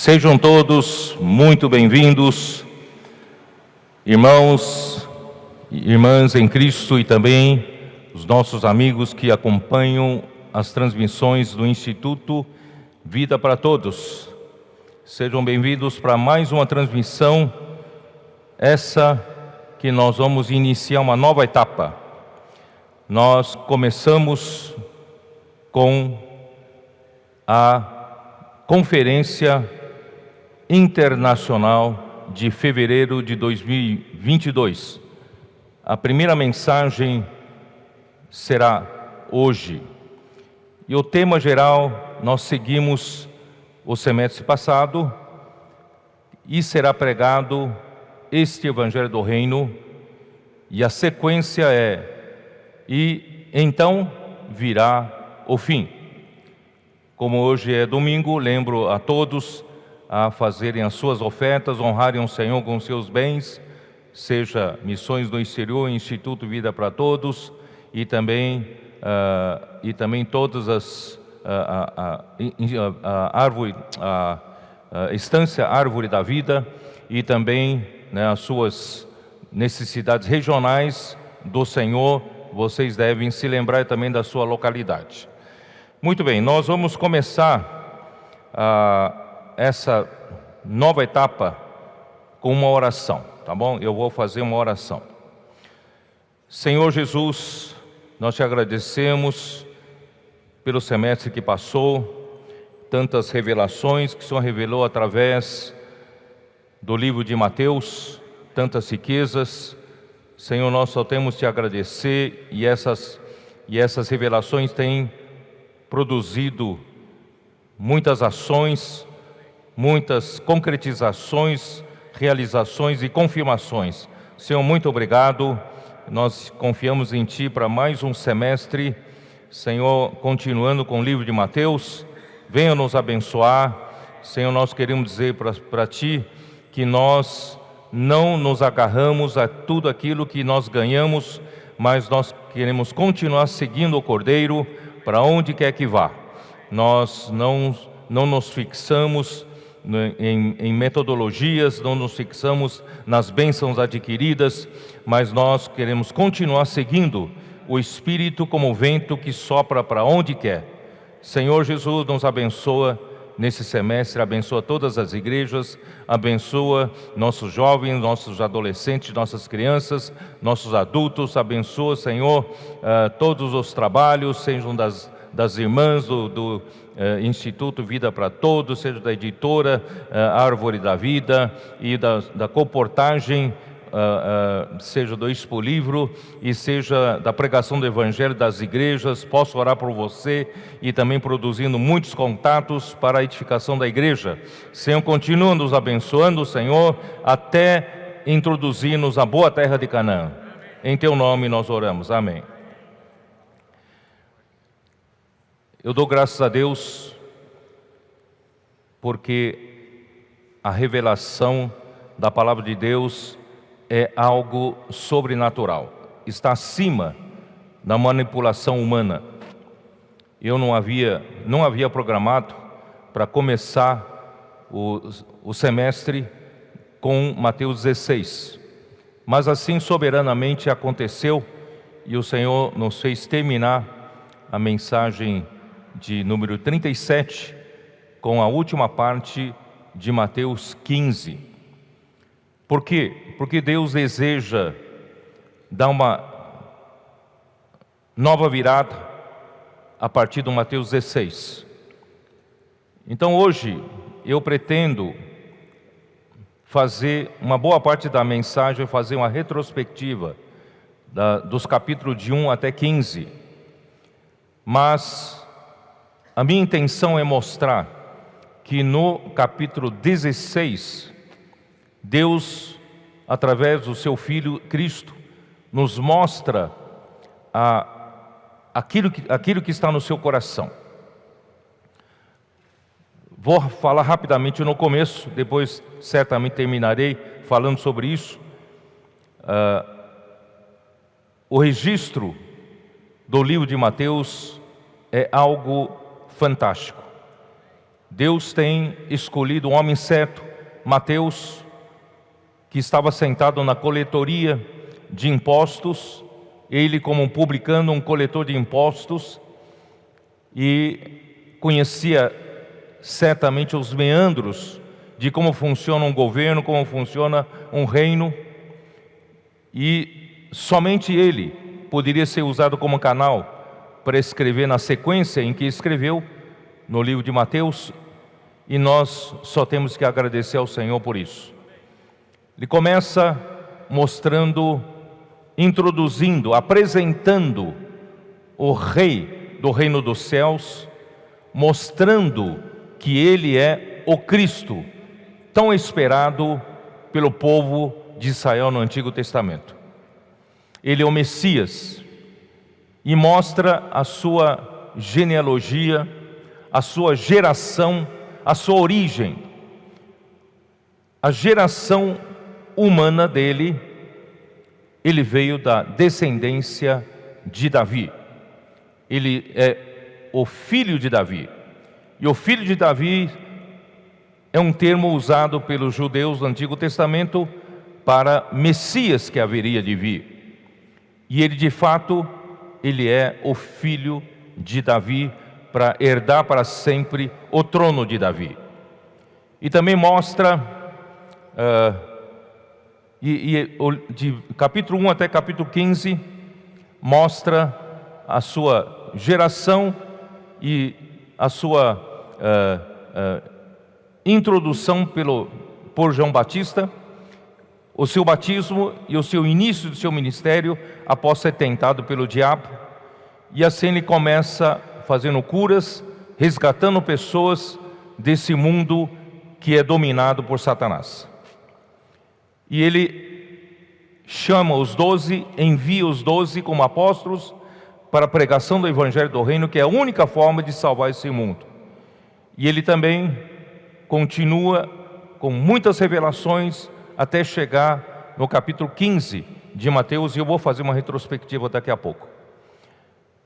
Sejam todos muito bem-vindos, irmãos e irmãs em Cristo e também os nossos amigos que acompanham as transmissões do Instituto Vida para Todos. Sejam bem-vindos para mais uma transmissão, essa que nós vamos iniciar uma nova etapa. Nós começamos com a Conferência Internacional de fevereiro de 2022. A primeira mensagem será hoje. E o tema geral, nós seguimos o semestre passado e será pregado este Evangelho do Reino. E a sequência é: e então virá o fim. Como hoje é domingo, lembro a todos a fazerem as suas ofertas, honrarem o Senhor com seus bens, seja Missões do Exterior, Instituto Vida para Todos, e também todas as Estância Árvore da Vida, e também as suas necessidades regionais do Senhor. Vocês devem se lembrar também da sua localidade. Muito bem, nós vamos começar essa nova etapa com uma oração, tá bom? Eu vou fazer uma oração. Senhor Jesus, nós te agradecemos pelo semestre que passou, tantas revelações que o Senhor revelou através do livro de Mateus, tantas riquezas. Senhor, nós só temos te agradecer, e essas revelações têm produzido muitas ações, muitas concretizações, realizações e confirmações. Senhor, muito obrigado. Nós confiamos em Ti para mais um semestre. Senhor, continuando com o livro de Mateus, venha nos abençoar. Senhor, nós queremos dizer para Ti que nós não nos agarramos a tudo aquilo que nós ganhamos, mas nós queremos continuar seguindo o Cordeiro para onde quer que vá. Nós não nos fixamos em metodologias, não nos fixamos nas bênçãos adquiridas, mas nós queremos continuar seguindo o Espírito como vento que sopra para onde quer. Senhor Jesus, nos abençoa nesse semestre, abençoa todas as igrejas, abençoa nossos jovens, nossos adolescentes, nossas crianças, nossos adultos. Abençoa, Senhor, todos os trabalhos, sejam das irmãs do Instituto Vida para Todos, seja da editora Árvore da Vida e da comportagem, seja do Expo Livro e seja da pregação do Evangelho das igrejas. Posso orar por você e também produzindo muitos contatos para a edificação da igreja. Senhor, continua nos abençoando, Senhor, até introduzir-nos à boa terra de Canaã. Em Teu nome nós oramos, amém. Eu dou graças a Deus porque a revelação da Palavra de Deus é algo sobrenatural, está acima da manipulação humana. Eu não havia programado para começar o semestre com Mateus 16, mas assim soberanamente aconteceu, e o Senhor nos fez terminar a mensagem de número 37 com a última parte de Mateus 15. Por quê? Porque Deus deseja dar uma nova virada a partir do Mateus 16. Então hoje eu pretendo fazer uma boa parte da mensagem, fazer uma retrospectiva dos capítulos de 1 até 15. Mas a minha intenção é mostrar que no capítulo 16, Deus, através do seu Filho Cristo, nos mostra aquilo que está no seu coração. Vou falar rapidamente no começo, depois certamente terminarei falando sobre isso. O registro do livro de Mateus é algo fantástico. Deus tem escolhido o homem certo, Mateus, que estava sentado na coletoria de impostos, ele como um publicano, um coletor de impostos, e conhecia certamente os meandros de como funciona um governo, como funciona um reino, e somente ele poderia ser usado como canal para escrever na sequência em que escreveu no livro de Mateus, e nós só temos que agradecer ao Senhor por isso. Ele começa mostrando, introduzindo, apresentando o Rei do Reino dos Céus, mostrando que Ele é o Cristo, tão esperado pelo povo de Israel no Antigo Testamento. Ele é o Messias e mostra a sua genealogia, a sua geração, a sua origem. A geração humana dele, ele veio da descendência de Davi. Ele é o filho de Davi. E o filho de Davi é um termo usado pelos judeus do Antigo Testamento para Messias que haveria de vir. E ele de fato, ele é o filho de Davi para herdar para sempre o trono de Davi. E também mostra, de capítulo 1 até capítulo 15, mostra a sua geração e a sua introdução por João Batista, o seu batismo e o seu início do seu ministério após ser tentado pelo diabo. E assim ele começa fazendo curas, resgatando pessoas desse mundo que é dominado por Satanás. E ele chama os 12, envia os 12 como apóstolos para a pregação do Evangelho do Reino, que é a única forma de salvar esse mundo. E ele também continua com muitas revelações até chegar no capítulo 15 de Mateus, e eu vou fazer uma retrospectiva daqui a pouco.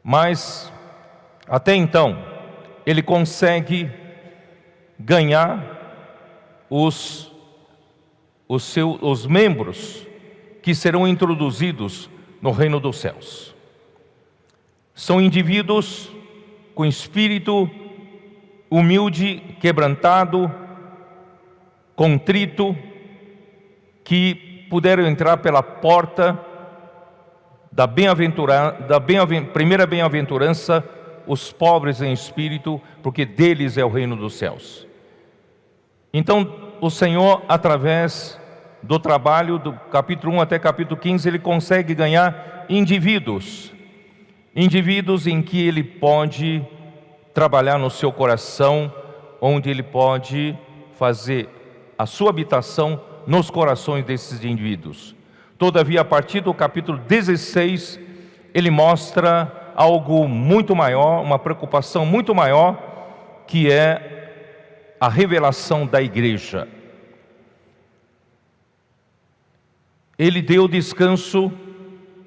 Mas, até então, ele consegue ganhar os membros que serão introduzidos no reino dos céus. São indivíduos com espírito humilde, quebrantado, contrito, que puderam entrar pela porta da primeira bem-aventurança, os pobres em espírito, porque deles é o reino dos céus. Então, o Senhor, através do trabalho do capítulo 1 até capítulo 15, ele consegue ganhar indivíduos em que ele pode trabalhar no seu coração, onde ele pode fazer a sua habitação nos corações desses indivíduos. Todavia, a partir do capítulo 16, ele mostra algo muito maior, uma preocupação muito maior, que é a revelação da igreja. Ele deu descanso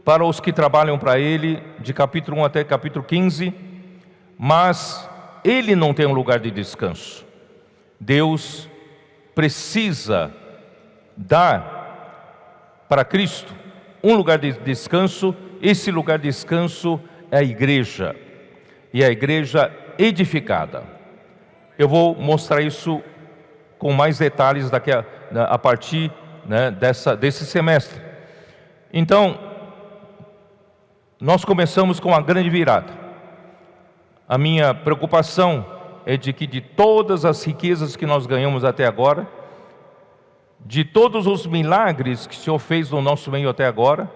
para os que trabalham para ele, de capítulo 1 até capítulo 15, mas ele não tem um lugar de descanso. Deus precisa dar para Cristo um lugar de descanso. Esse lugar de descanso é a igreja, e a igreja edificada. Eu vou mostrar isso com mais detalhes a partir desse semestre. Então, nós começamos com uma grande virada. A minha preocupação é de que de todas as riquezas que nós ganhamos até agora, de todos os milagres que o Senhor fez no nosso meio até agora,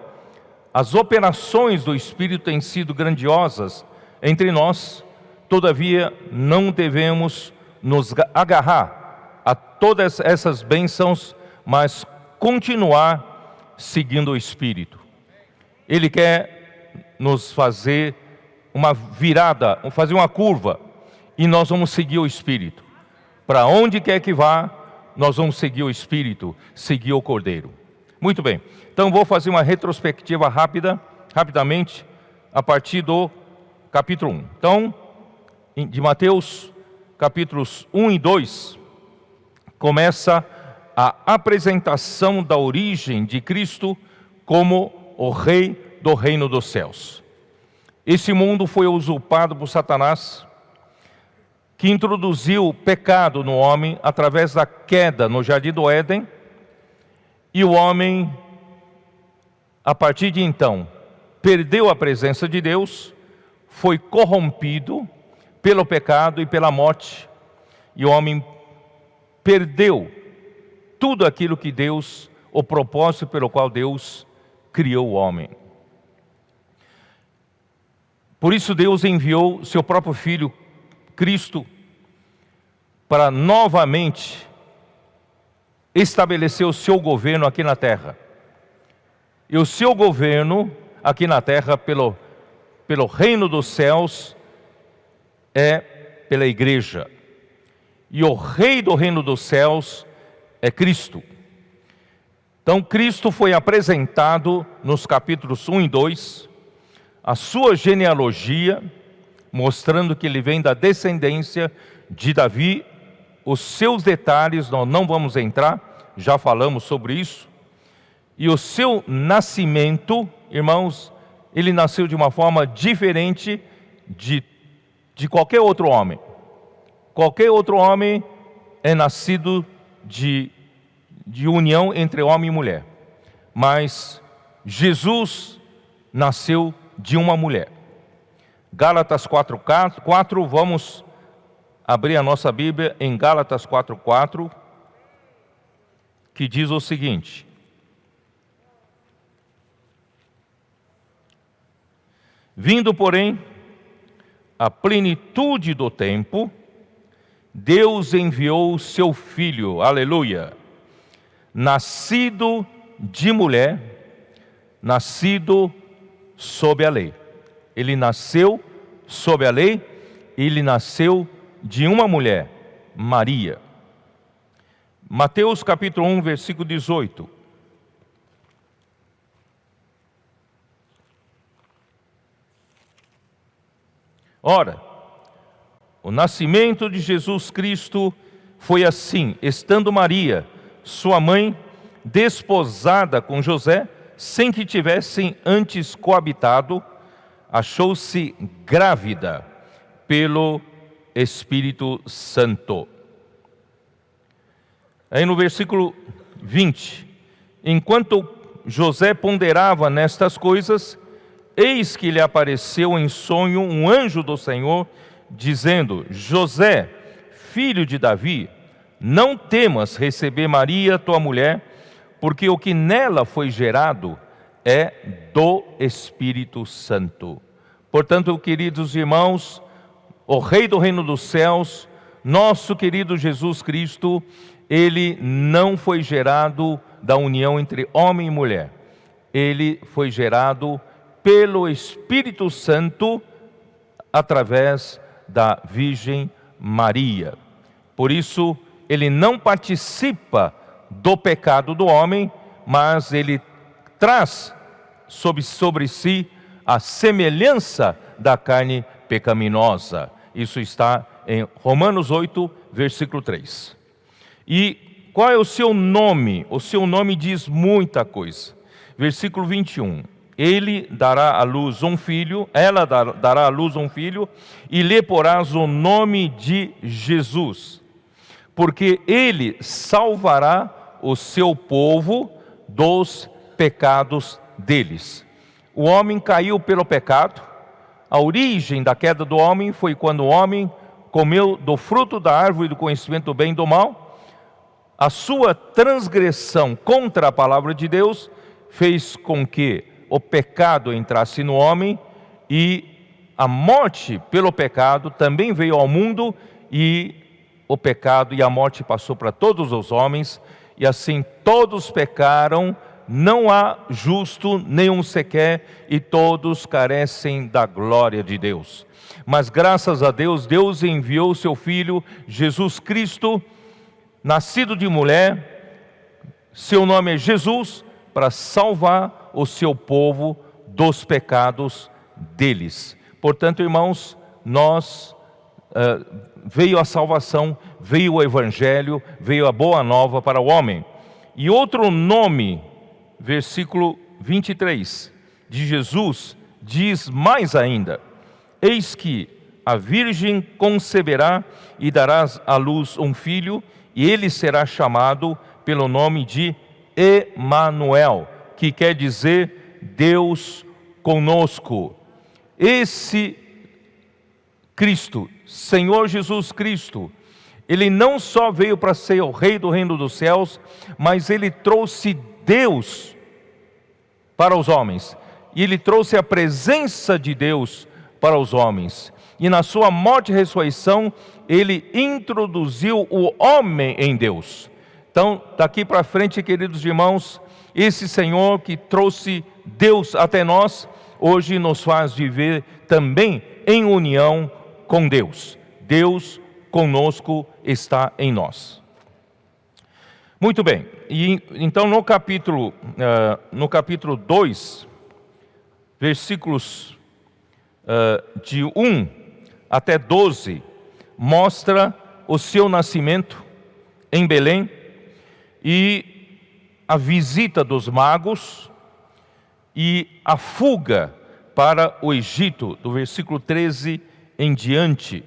as operações do Espírito têm sido grandiosas entre nós. Todavia, não devemos nos agarrar a todas essas bênçãos, mas continuar seguindo o Espírito. Ele quer nos fazer uma virada, fazer uma curva, e nós vamos seguir o Espírito. Para onde quer que vá, nós vamos seguir o Espírito, seguir o Cordeiro. Muito bem, então vou fazer uma retrospectiva rapidamente, a partir do capítulo 1. Então, de Mateus, capítulos 1 e 2, começa a apresentação da origem de Cristo como o Rei do reino dos céus. Esse mundo foi usurpado por Satanás, que introduziu o pecado no homem através da queda no jardim do Éden, e o homem, a partir de então, perdeu a presença de Deus, foi corrompido pelo pecado e pela morte, e o homem perdeu tudo aquilo que Deus, o propósito pelo qual Deus criou o homem. Por isso Deus enviou seu próprio Filho, Cristo, para novamente estabelecer o seu governo aqui na terra. E o seu governo aqui na terra, pelo reino dos céus, é pela igreja. E o rei do reino dos céus é Cristo. Então Cristo foi apresentado nos capítulos 1 e 2, a sua genealogia, mostrando que ele vem da descendência de Davi. Os seus detalhes nós não vamos entrar, já falamos sobre isso. E o seu nascimento, irmãos, ele nasceu de uma forma diferente de qualquer outro homem. Qualquer outro homem é nascido de união entre homem e mulher. Mas Jesus nasceu de uma mulher. Gálatas 4:4, vamos abrir a nossa Bíblia em Gálatas 4:4, que diz o seguinte: vindo, porém, a plenitude do tempo, Deus enviou o seu Filho, aleluia, nascido de mulher, nascido sob a lei. Ele nasceu sob a lei, ele nasceu de uma mulher, Maria. Mateus capítulo 1, versículo 18. Ora, o nascimento de Jesus Cristo foi assim: estando Maria, sua mãe, desposada com José, sem que tivessem antes coabitado, achou-se grávida pelo Espírito Santo. Aí no versículo 20: enquanto José ponderava nestas coisas, eis que lhe apareceu em sonho um anjo do Senhor, dizendo: José, filho de Davi, não temas receber Maria, tua mulher, porque o que nela foi gerado é do Espírito Santo. Portanto, queridos irmãos, o Rei do reino dos céus, nosso querido Jesus Cristo, ele não foi gerado da união entre homem e mulher. Ele foi gerado pelo Espírito Santo através da Virgem Maria. Por isso, ele não participa do pecado do homem, mas ele traz sobre si a semelhança da carne pecaminosa. Isso está em Romanos 8, versículo 3. E qual é o seu nome? O seu nome diz muita coisa. Versículo 21. Ele dará à luz um filho, ela dará à luz um filho, e lhe porás o nome de Jesus, porque ele salvará o seu povo dos pecados deles. O homem caiu pelo pecado. A origem da queda do homem foi quando o homem comeu do fruto da árvore do conhecimento do bem e do mal. A sua transgressão contra a palavra de Deus fez com que o pecado entrasse no homem, e a morte pelo pecado também veio ao mundo, e o pecado e a morte passou para todos os homens, e assim todos pecaram, não há justo nenhum sequer, e todos carecem da glória de Deus. Mas graças a Deus, Deus enviou o seu Filho, Jesus Cristo, nascido de mulher, seu nome é Jesus, para salvar o seu povo dos pecados deles. Portanto, irmãos, nós veio a salvação, veio o evangelho, veio a boa nova para o homem. E outro nome, versículo 23, de Jesus, diz mais ainda: eis que a virgem conceberá e dará à luz um filho, e ele será chamado pelo nome de Emanuel, que quer dizer Deus conosco. Esse Cristo, Senhor Jesus Cristo, Ele não só veio para ser o Rei do reino dos céus, mas Ele trouxe Deus para os homens. E Ele trouxe a presença de Deus para os homens. E na sua morte e ressurreição, Ele introduziu o homem em Deus. Então, daqui para frente, queridos irmãos, esse Senhor que trouxe Deus até nós, hoje nos faz viver também em união com Deus. Deus conosco está em nós. Muito bem, e então no capítulo 2, versículos de 1 até 12, mostra o seu nascimento em Belém e a visita dos magos e a fuga para o Egito, do versículo 13 em diante.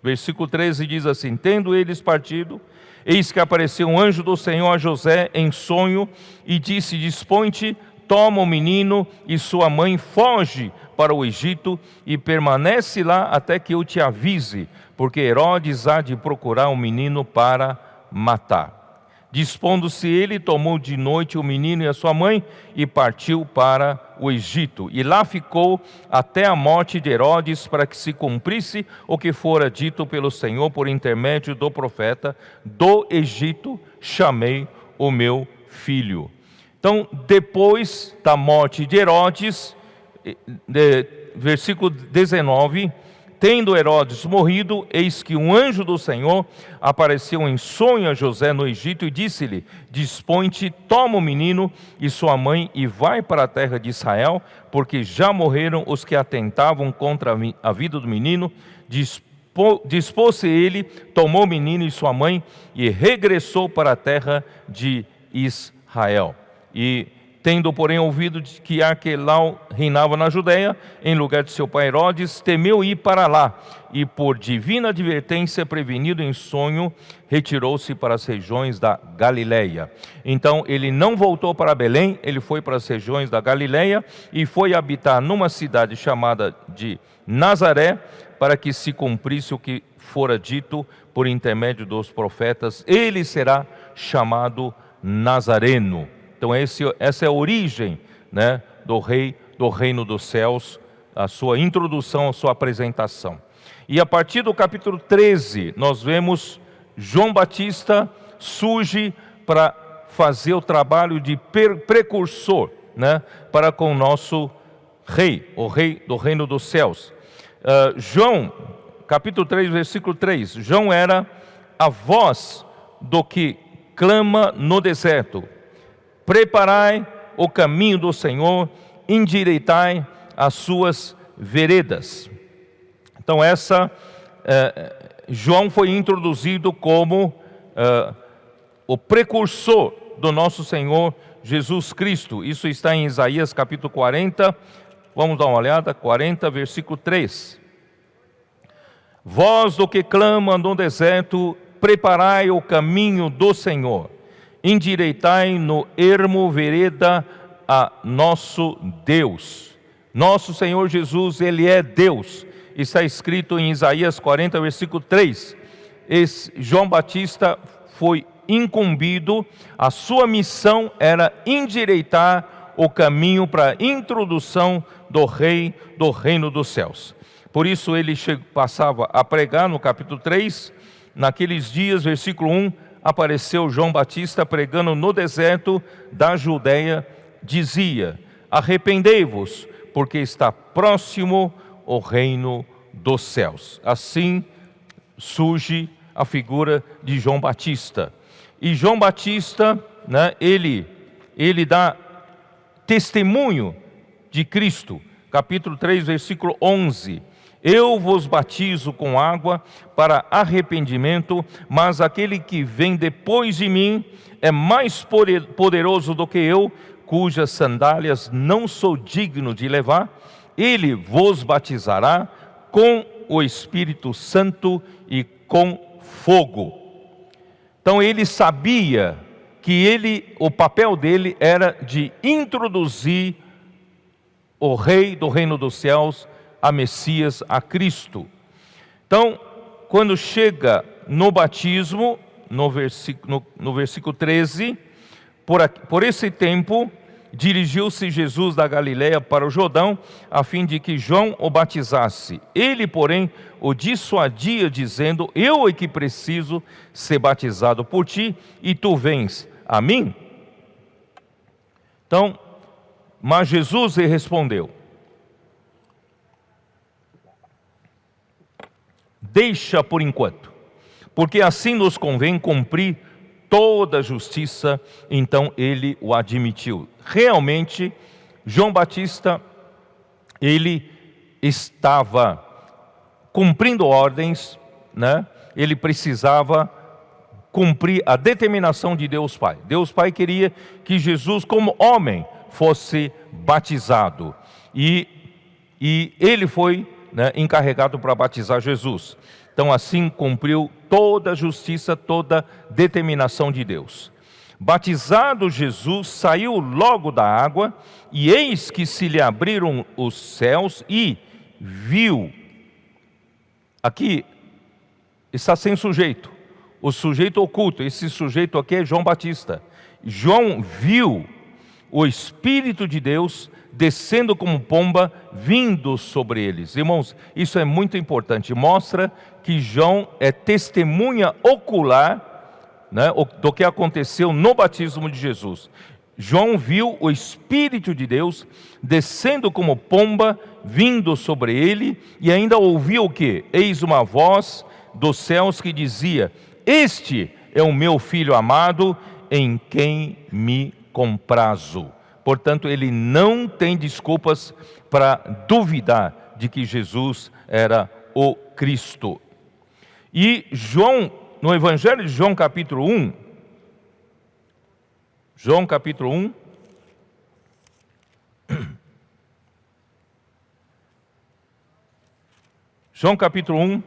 Versículo 13 diz assim: tendo eles partido, eis que apareceu um anjo do Senhor a José em sonho e disse: dispõe-te, toma o menino e sua mãe, foge para o Egito e permanece lá até que eu te avise, porque Herodes há de procurar o menino para matar. Dispondo-se ele, tomou de noite o menino e a sua mãe e partiu para o Egito. E lá ficou até a morte de Herodes, para que se cumprisse o que fora dito pelo Senhor por intermédio do profeta: do Egito chamei o meu filho. Então, depois da morte de Herodes, versículo 19, tendo Herodes morrido, eis que um anjo do Senhor apareceu em sonho a José no Egito e disse-lhe: dispõe-te, toma o menino e sua mãe e vai para a terra de Israel, porque já morreram os que atentavam contra a vida do menino. Dispôs-se ele, tomou o menino e sua mãe e regressou para a terra de Israel. E tendo, porém, ouvido que Arquelau reinava na Judéia, em lugar de seu pai Herodes, temeu ir para lá, e por divina advertência, prevenido em sonho, retirou-se para as regiões da Galileia. Então, ele não voltou para Belém, ele foi para as regiões da Galileia, e foi habitar numa cidade chamada de Nazaré, para que se cumprisse o que fora dito por intermédio dos profetas: ele será chamado Nazareno. Então essa é a origem, né, do rei do reino dos céus, a sua introdução, a sua apresentação. E a partir do capítulo 13, nós vemos João Batista surge para fazer o trabalho de precursor, né, para com o nosso rei, o rei do reino dos céus. João, capítulo 3, versículo 3, João era a voz do que clama no deserto: preparai o caminho do Senhor, endireitai as suas veredas. Então João foi introduzido como o precursor do nosso Senhor Jesus Cristo. Isso está em Isaías capítulo 40, vamos dar uma olhada, 40, versículo 3. Voz do que clama no deserto, preparai o caminho do Senhor, endireitai no ermo vereda a nosso Deus. Nosso Senhor Jesus, Ele é Deus. Está escrito em Isaías 40, versículo 3. João Batista foi incumbido, a sua missão era endireitar o caminho para a introdução do rei do reino dos céus. Por isso ele passava a pregar no capítulo 3, naqueles dias, versículo 1, apareceu João Batista pregando no deserto da Judeia, dizia: arrependei-vos, porque está próximo o reino dos céus. Assim surge a figura de João Batista. E João Batista, né, ele dá testemunho de Cristo. Capítulo 3, versículo 11. Eu vos batizo com água para arrependimento, mas aquele que vem depois de mim é mais poderoso do que eu, cujas sandálias não sou digno de levar. Ele vos batizará com o Espírito Santo e com fogo. Então ele sabia que o papel dele era de introduzir o Rei do Reino dos Céus, a Messias, a Cristo. Então, quando chega no batismo, no versículo 13, por esse tempo, dirigiu-se Jesus da Galiléia para o Jordão, a fim de que João o batizasse. Ele, porém, o dissuadia, dizendo: eu é que preciso ser batizado por ti, e tu vens a mim? Então, mas Jesus lhe respondeu: deixa por enquanto, porque assim nos convém cumprir toda a justiça. Então ele o admitiu. Realmente, João Batista, ele estava cumprindo ordens, né? Ele precisava cumprir a determinação de Deus Pai. Deus Pai queria que Jesus, como homem, fosse batizado. E ele foi, né, encarregado para batizar Jesus. Então assim cumpriu toda a justiça, toda a determinação de Deus. Batizado Jesus, saiu logo da água, e eis que se lhe abriram os céus, e viu. Aqui está sem sujeito, o sujeito oculto. Esse sujeito aqui é João Batista. João viu o Espírito de Deus descendo como pomba, vindo sobre eles. Irmãos, isso é muito importante. Mostra que João é testemunha ocular, né, do que aconteceu no batismo de Jesus. João viu o Espírito de Deus descendo como pomba, vindo sobre ele, e ainda ouviu o quê? Eis uma voz dos céus que dizia: este é o meu Filho amado, em quem me comprazo. Portanto, ele não tem desculpas para duvidar de que Jesus era o Cristo. E João, no Evangelho de João capítulo 1, João capítulo 1, João capítulo 1,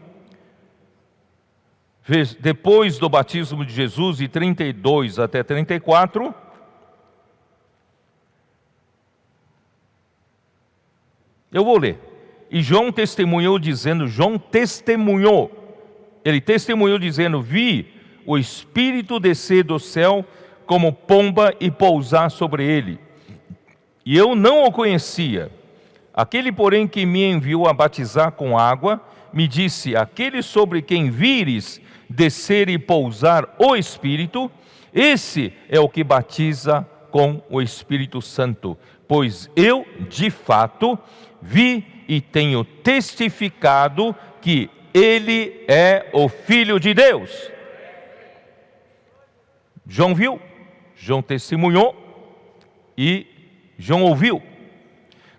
depois do batismo de Jesus, de 32 até 34, eu vou ler. E João testemunhou dizendo, ele testemunhou dizendo: vi o Espírito descer do céu como pomba e pousar sobre ele. E eu não o conhecia. Aquele, porém, que me enviou a batizar com água, me disse: aquele sobre quem vires descer e pousar o Espírito, esse é o que batiza com o Espírito Santo. Pois eu, de fato, vi e tenho testificado que ele é o Filho de Deus. João viu, João testemunhou e João ouviu.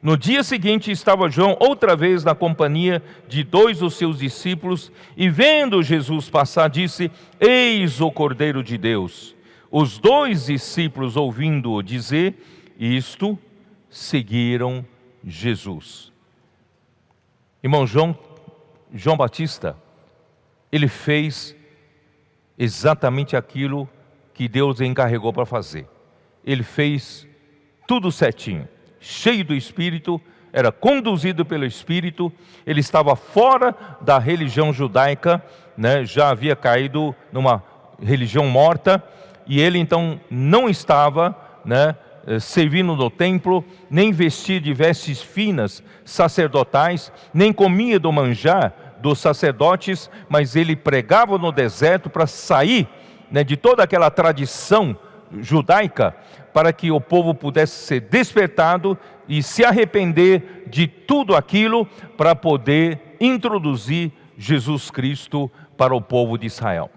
No dia seguinte estava João outra vez na companhia de 2 dos seus discípulos, e vendo Jesus passar, disse: eis o Cordeiro de Deus. Os 2 discípulos, ouvindo-o dizer isto, seguiram Jesus. Irmão, João Batista, ele fez exatamente aquilo que Deus encarregou para fazer. Ele fez tudo certinho, cheio do Espírito, era conduzido pelo Espírito. Ele estava fora da religião judaica, né? Já havia caído numa religião morta, e ele então não estava, né, servindo no templo, nem vestia de vestes finas sacerdotais, nem comia do manjar dos sacerdotes, mas ele pregava no deserto para sair, né, de toda aquela tradição judaica, para que o povo pudesse ser despertado e se arrepender de tudo aquilo, para poder introduzir Jesus Cristo para o povo de Israel.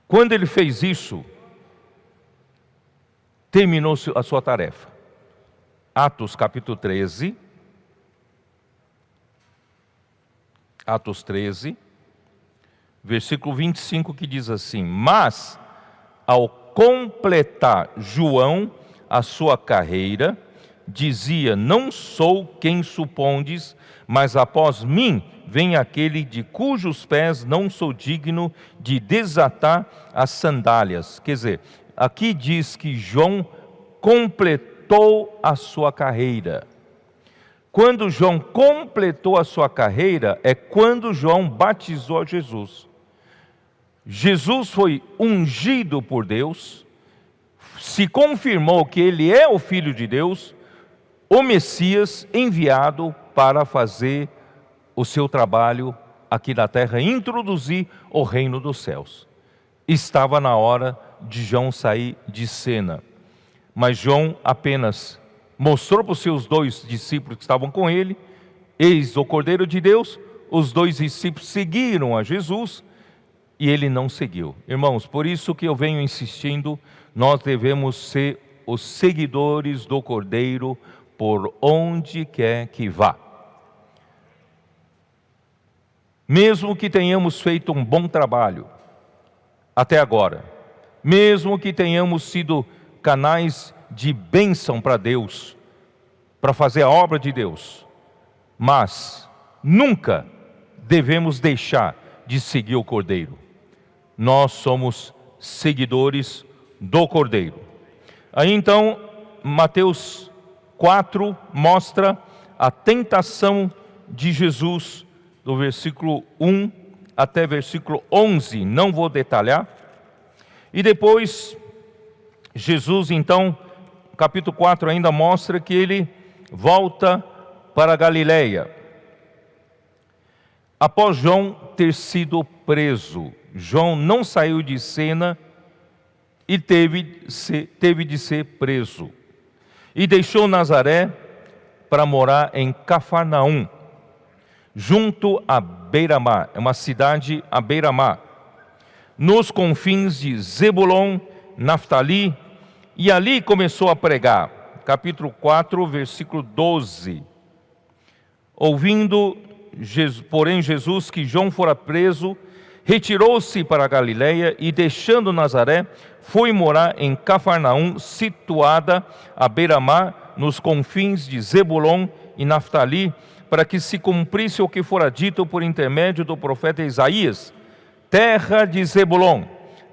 Quando ele fez isso, terminou a sua tarefa. Atos capítulo 13, Atos 13, versículo 25, que diz assim: mas, ao completar João a sua carreira, dizia: não sou quem supondes, mas após mim vem aquele de cujos pés não sou digno de desatar as sandálias. Quer dizer, aqui diz que João completou a sua carreira. Quando João completou a sua carreira, é quando João batizou a Jesus. Jesus foi ungido por Deus, se confirmou que ele é o Filho de Deus, o Messias enviado para fazer o seu trabalho aqui na terra, introduzir o reino dos céus. Estava na hora de João sair de cena, mas João apenas mostrou para os seus 2 discípulos que estavam com ele: eis o Cordeiro de Deus. Os 2 discípulos seguiram a Jesus e ele não seguiu. Irmãos, por isso que eu venho insistindo, nós devemos ser os seguidores do Cordeiro por onde quer que vá. Mesmo que tenhamos feito um bom trabalho até agora, mesmo que tenhamos sido canais de bênção para Deus, para fazer a obra de Deus, mas nunca devemos deixar de seguir o Cordeiro. Nós somos seguidores do Cordeiro. Aí então, Mateus 4 mostra a tentação de Jesus, do versículo 1 até versículo 11, não vou detalhar. E depois, Jesus então, capítulo 4 ainda mostra que ele volta para a Galileia. Após João ter sido preso, João não saiu de cena e teve de ser preso. E deixou Nazaré para morar em Cafarnaum, junto à beira-mar, é uma cidade à beira-mar, nos confins de Zebulon, Naftali, e ali começou a pregar. Capítulo 4, versículo 12. Ouvindo, porém, Jesus que João fora preso, retirou-se para a Galileia e, deixando Nazaré, foi morar em Cafarnaum, situada à beira-mar, nos confins de Zebulon e Naftali, para que se cumprisse o que fora dito por intermédio do profeta Isaías: terra de Zebulon,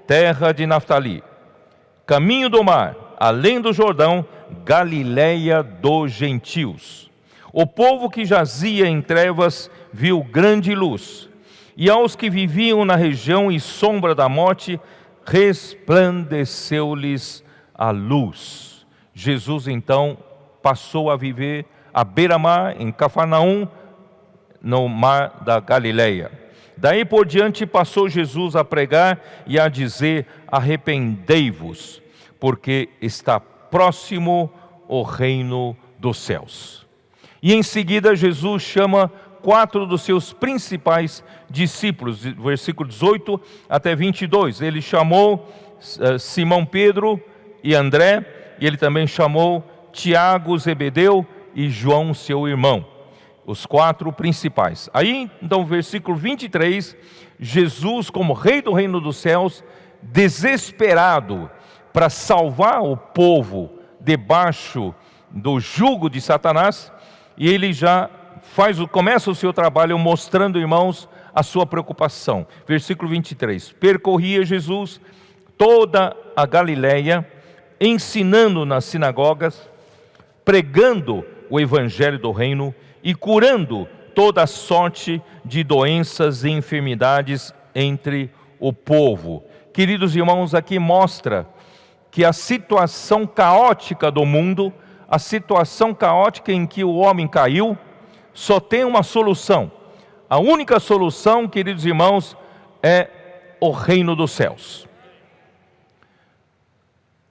terra de Naftali, caminho do mar, além do Jordão, Galileia dos gentios. O povo que jazia em trevas viu grande luz, e aos que viviam na região e sombra da morte, resplandeceu-lhes a luz. Jesus então passou a viver à beira-mar, em Cafarnaum, no mar da Galileia. Daí por diante passou Jesus a pregar e a dizer: arrependei-vos, porque está próximo o reino dos céus. E em seguida Jesus chama 4 dos seus principais discípulos, versículo 18 até 22. Ele chamou Simão Pedro e André, e ele também chamou Tiago, Zebedeu e João, seu irmão. Os 4 principais. Aí, então, versículo 23, Jesus, como rei do reino dos céus, desesperado para salvar o povo debaixo do jugo de Satanás, e ele já começa o seu trabalho mostrando, irmãos, a sua preocupação. Versículo 23, percorria Jesus toda a Galileia, ensinando nas sinagogas, pregando o evangelho do reino e curando toda sorte de doenças e enfermidades entre o povo. Queridos irmãos, aqui mostra que a situação caótica do mundo, a situação caótica em que o homem caiu, só tem uma solução. A única solução, queridos irmãos, é o reino dos céus.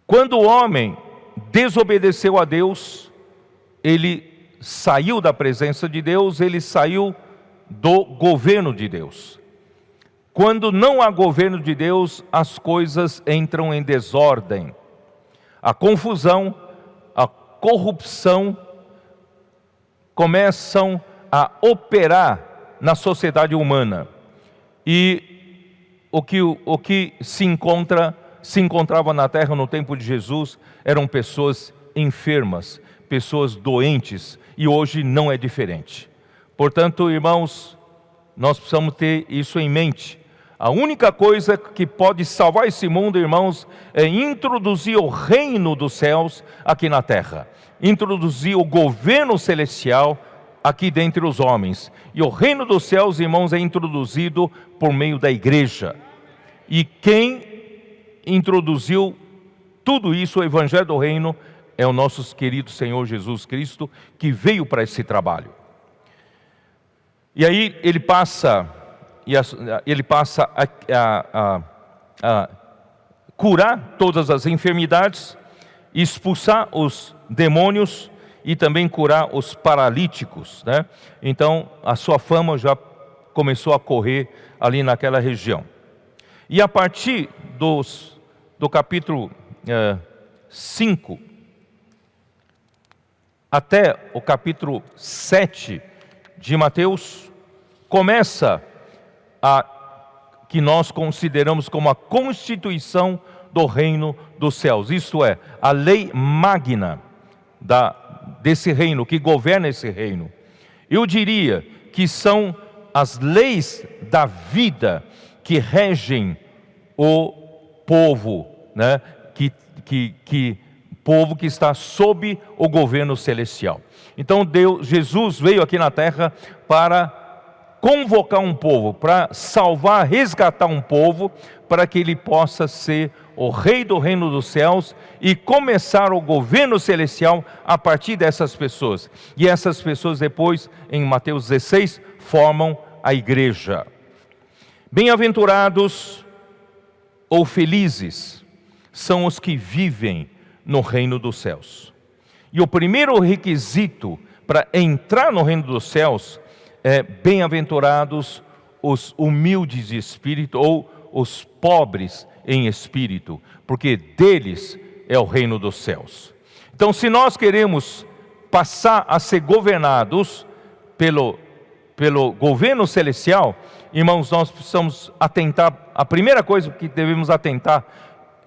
Quando o homem desobedeceu a Deus, ele saiu da presença de Deus, ele saiu do governo de Deus. Quando não há governo de Deus, as coisas entram em desordem. A confusão, a corrupção começam a operar na sociedade humana. E o que se encontrava na terra no tempo de Jesus eram pessoas enfermas, pessoas doentes, e hoje não é diferente. Portanto, irmãos, nós precisamos ter isso em mente. A única coisa que pode salvar esse mundo, irmãos, é introduzir o reino dos céus aqui na terra, introduzir o governo celestial aqui dentre os homens. E o reino dos céus, irmãos, é introduzido por meio da igreja. E quem introduziu tudo isso, o evangelho do reino, é o nosso querido Senhor Jesus Cristo, que veio para esse trabalho. E aí ele passa a curar todas as enfermidades, expulsar os demônios e também curar os paralíticos, né? Então a sua fama já começou a correr ali naquela região. E a partir do capítulo 5 até o capítulo 7 de Mateus, começa que nós consideramos como a constituição do reino dos céus. Isto é, a lei magna desse reino, que governa esse reino. Eu diria que são as leis da vida que regem o povo, né? Povo que está sob o governo celestial. Então Jesus veio aqui na terra para convocar um povo, para salvar, resgatar um povo, para que ele possa ser o rei do reino dos céus e começar o governo celestial a partir dessas pessoas. E essas pessoas depois, em Mateus 16, formam a igreja. Bem-aventurados ou felizes são os que vivem no reino dos céus. E o primeiro requisito para entrar no reino dos céus é: bem-aventurados os humildes de espírito, ou os pobres em espírito, porque deles é o reino dos céus. Então, se nós queremos passar a ser governados pelo governo celestial, irmãos, nós precisamos atentar. A primeira coisa que devemos atentar: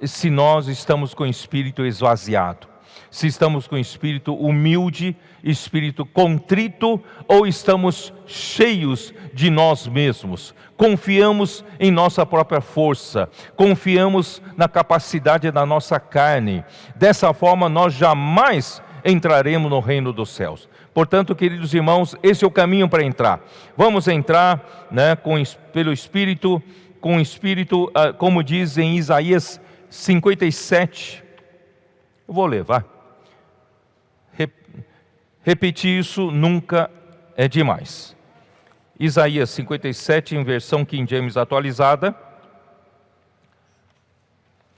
se nós estamos com o espírito esvaziado, se estamos com o espírito humilde, espírito contrito, ou estamos cheios de nós mesmos, confiamos em nossa própria força, confiamos na capacidade da nossa carne. Dessa forma nós jamais entraremos no reino dos céus. Portanto, queridos irmãos, esse é o caminho para entrar. Vamos entrar, né, pelo Espírito, com o Espírito, como diz em Isaías 57. Eu vou ler, vai. Repetir isso nunca é demais. Isaías 57, em versão King James atualizada.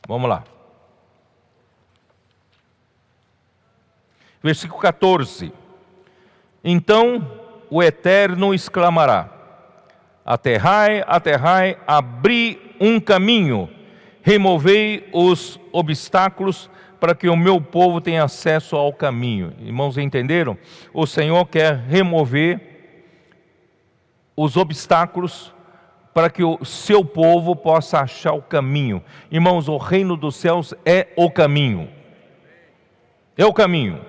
Vamos lá. Versículo 14. Então o Eterno exclamará: aterrai, aterrai, abri um caminho, removei os obstáculos, para que o meu povo tenha acesso ao caminho. Irmãos, entenderam? O Senhor quer remover os obstáculos para que o seu povo possa achar o caminho. Irmãos, o reino dos céus é o caminho. É o caminho.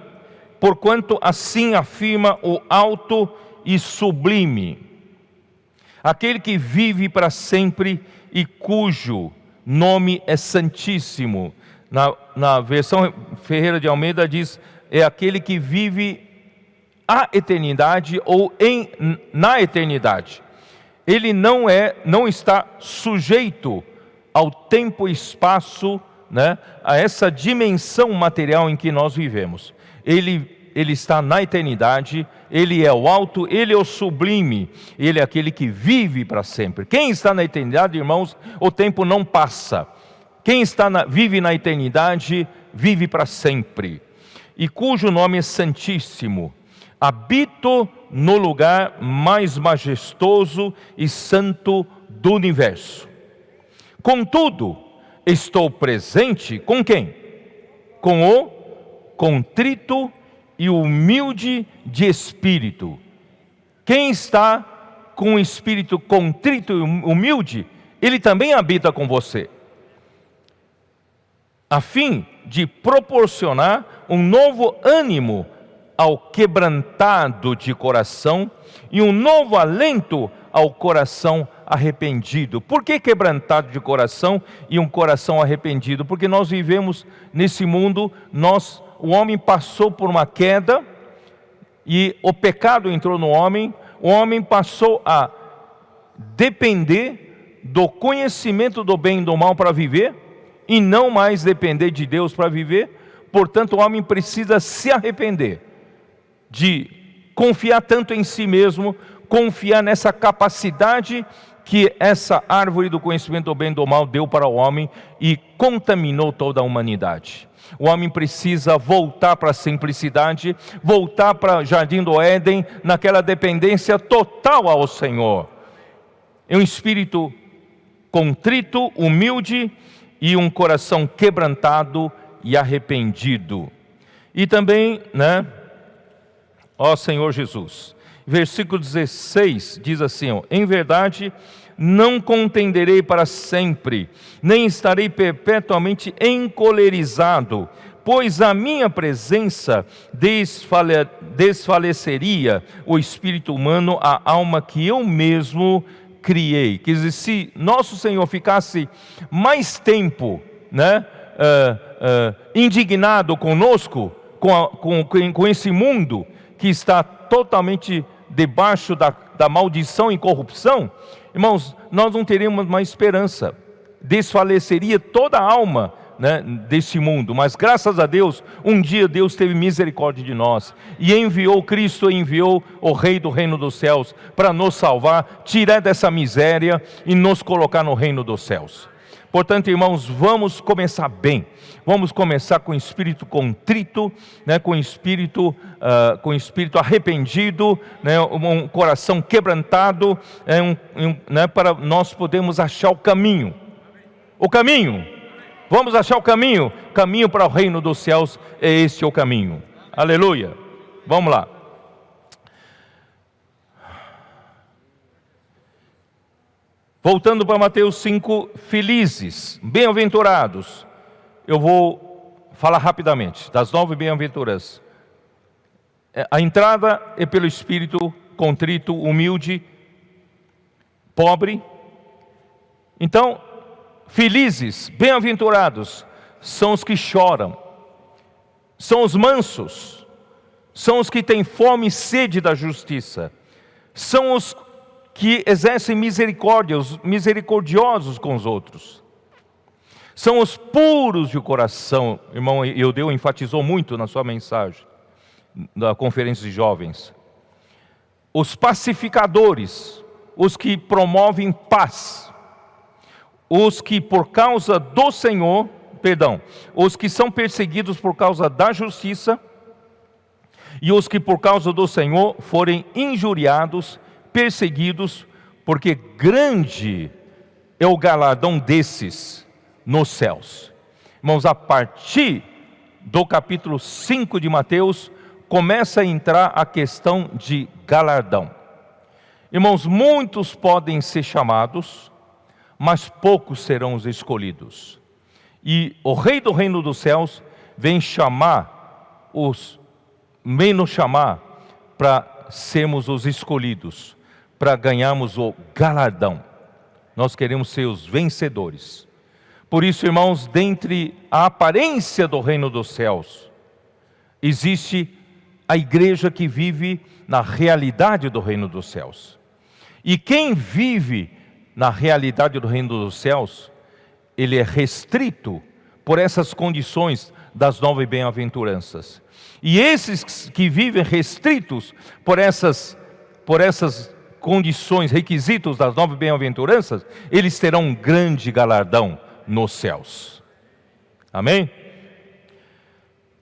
Porquanto assim afirma o alto e sublime, aquele que vive para sempre e cujo nome é santíssimo. Na versão Ferreira de Almeida diz: é aquele que vive a eternidade, ou na eternidade. Ele não está sujeito ao tempo e espaço, né, a essa dimensão material em que nós vivemos. Ele está na eternidade, ele é o alto, ele é o sublime, ele é aquele que vive para sempre. Quem está na eternidade, irmãos, o tempo não passa. Quem vive na eternidade, vive para sempre, e cujo nome é santíssimo. Habito no lugar mais majestoso e santo do universo. Contudo, estou presente com quem? Com o contrito e humilde de espírito. Quem está com um espírito contrito e humilde, Ele também habita com você, a fim de proporcionar um novo ânimo ao quebrantado de coração e um novo alento ao coração arrependido. Por que quebrantado de coração e um coração arrependido? Porque nós vivemos nesse mundo, o homem passou por uma queda e o pecado entrou no homem, o homem passou a depender do conhecimento do bem e do mal para viver, e não mais depender de Deus para viver. Portanto, o homem precisa se arrepender de confiar tanto em si mesmo, confiar nessa capacidade que essa árvore do conhecimento do bem e do mal deu para o homem e contaminou toda a humanidade. O homem precisa voltar para a simplicidade, voltar para o jardim do Éden, naquela dependência total ao Senhor. É um espírito contrito, humilde, e um coração quebrantado e arrependido. E também, ó Senhor Jesus, versículo 16 diz assim, em verdade, não contenderei para sempre, nem estarei perpetuamente encolerizado, pois a minha presença desfaleceria o espírito humano, a alma que eu mesmo criei. Quer dizer, se nosso Senhor ficasse mais tempo indignado conosco, com esse mundo que está totalmente debaixo da maldição e corrupção, irmãos, nós não teríamos mais esperança, desfaleceria toda a alma desse mundo. Mas graças a Deus, um dia Deus teve misericórdia de nós e enviou Cristo, enviou o Rei do reino dos céus para nos salvar, tirar dessa miséria e nos colocar no reino dos céus. Portanto, irmãos, vamos começar bem, vamos começar com espírito contrito, com espírito arrependido, um coração quebrantado, para nós podermos achar o caminho. Vamos achar o caminho para o reino dos céus, é esse o caminho. Aleluia. Vamos lá. Voltando para Mateus 5, felizes, bem-aventurados. Eu vou falar rapidamente das 9 bem-aventuranças. A entrada é pelo espírito contrito, humilde, pobre. Então, felizes, bem-aventurados, são os que choram, são os mansos, são os que têm fome e sede da justiça, são os que exercem misericórdia, os misericordiosos com os outros, são os puros de coração. Irmão Eudeu enfatizou muito na sua mensagem da conferência de jovens. Os pacificadores, os que promovem paz, os que por causa do Senhor, os que são perseguidos por causa da justiça, e os que por causa do Senhor forem injuriados, perseguidos, porque grande é o galardão desses nos céus. Irmãos, a partir do capítulo 5 de Mateus, começa a entrar a questão de galardão. Irmãos, muitos podem ser chamados, mas poucos serão os escolhidos. E o Rei do reino dos céus vem nos chamar para sermos os escolhidos, para ganharmos o galardão. Nós queremos ser os vencedores. Por isso, irmãos, dentre a aparência do reino dos céus, existe a igreja que vive na realidade do reino dos céus. E quem vive na realidade do reino dos céus, ele é restrito por essas condições das 9 bem-aventuranças. E esses que vivem restritos por essas condições, requisitos das 9 bem-aventuranças, eles terão um grande galardão nos céus. Amém?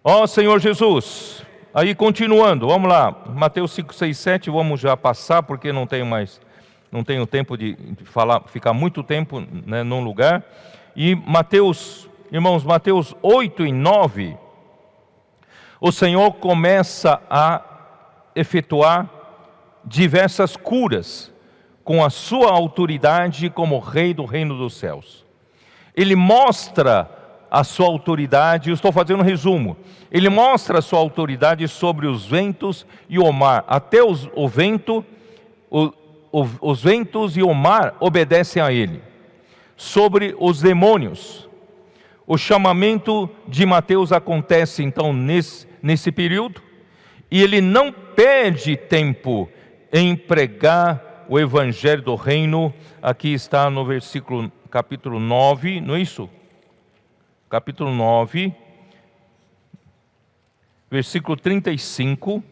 Ó Senhor Jesus. Aí continuando, vamos lá, Mateus 5, 6, 7, vamos já passar, porque não tenho tempo de falar, ficar muito tempo num lugar. E Mateus 8 e 9, o Senhor começa a efetuar diversas curas, com a sua autoridade como rei do reino dos céus. Ele mostra a sua autoridade, eu estou fazendo um resumo. Ele mostra a sua autoridade sobre os ventos e o mar. Até os ventos e o mar obedecem a ele. Sobre os demônios. O chamamento de Mateus acontece então nesse período. E ele não perde tempo em pregar o evangelho do reino. Aqui está no capítulo 9, não é isso? Capítulo 9, versículo 35.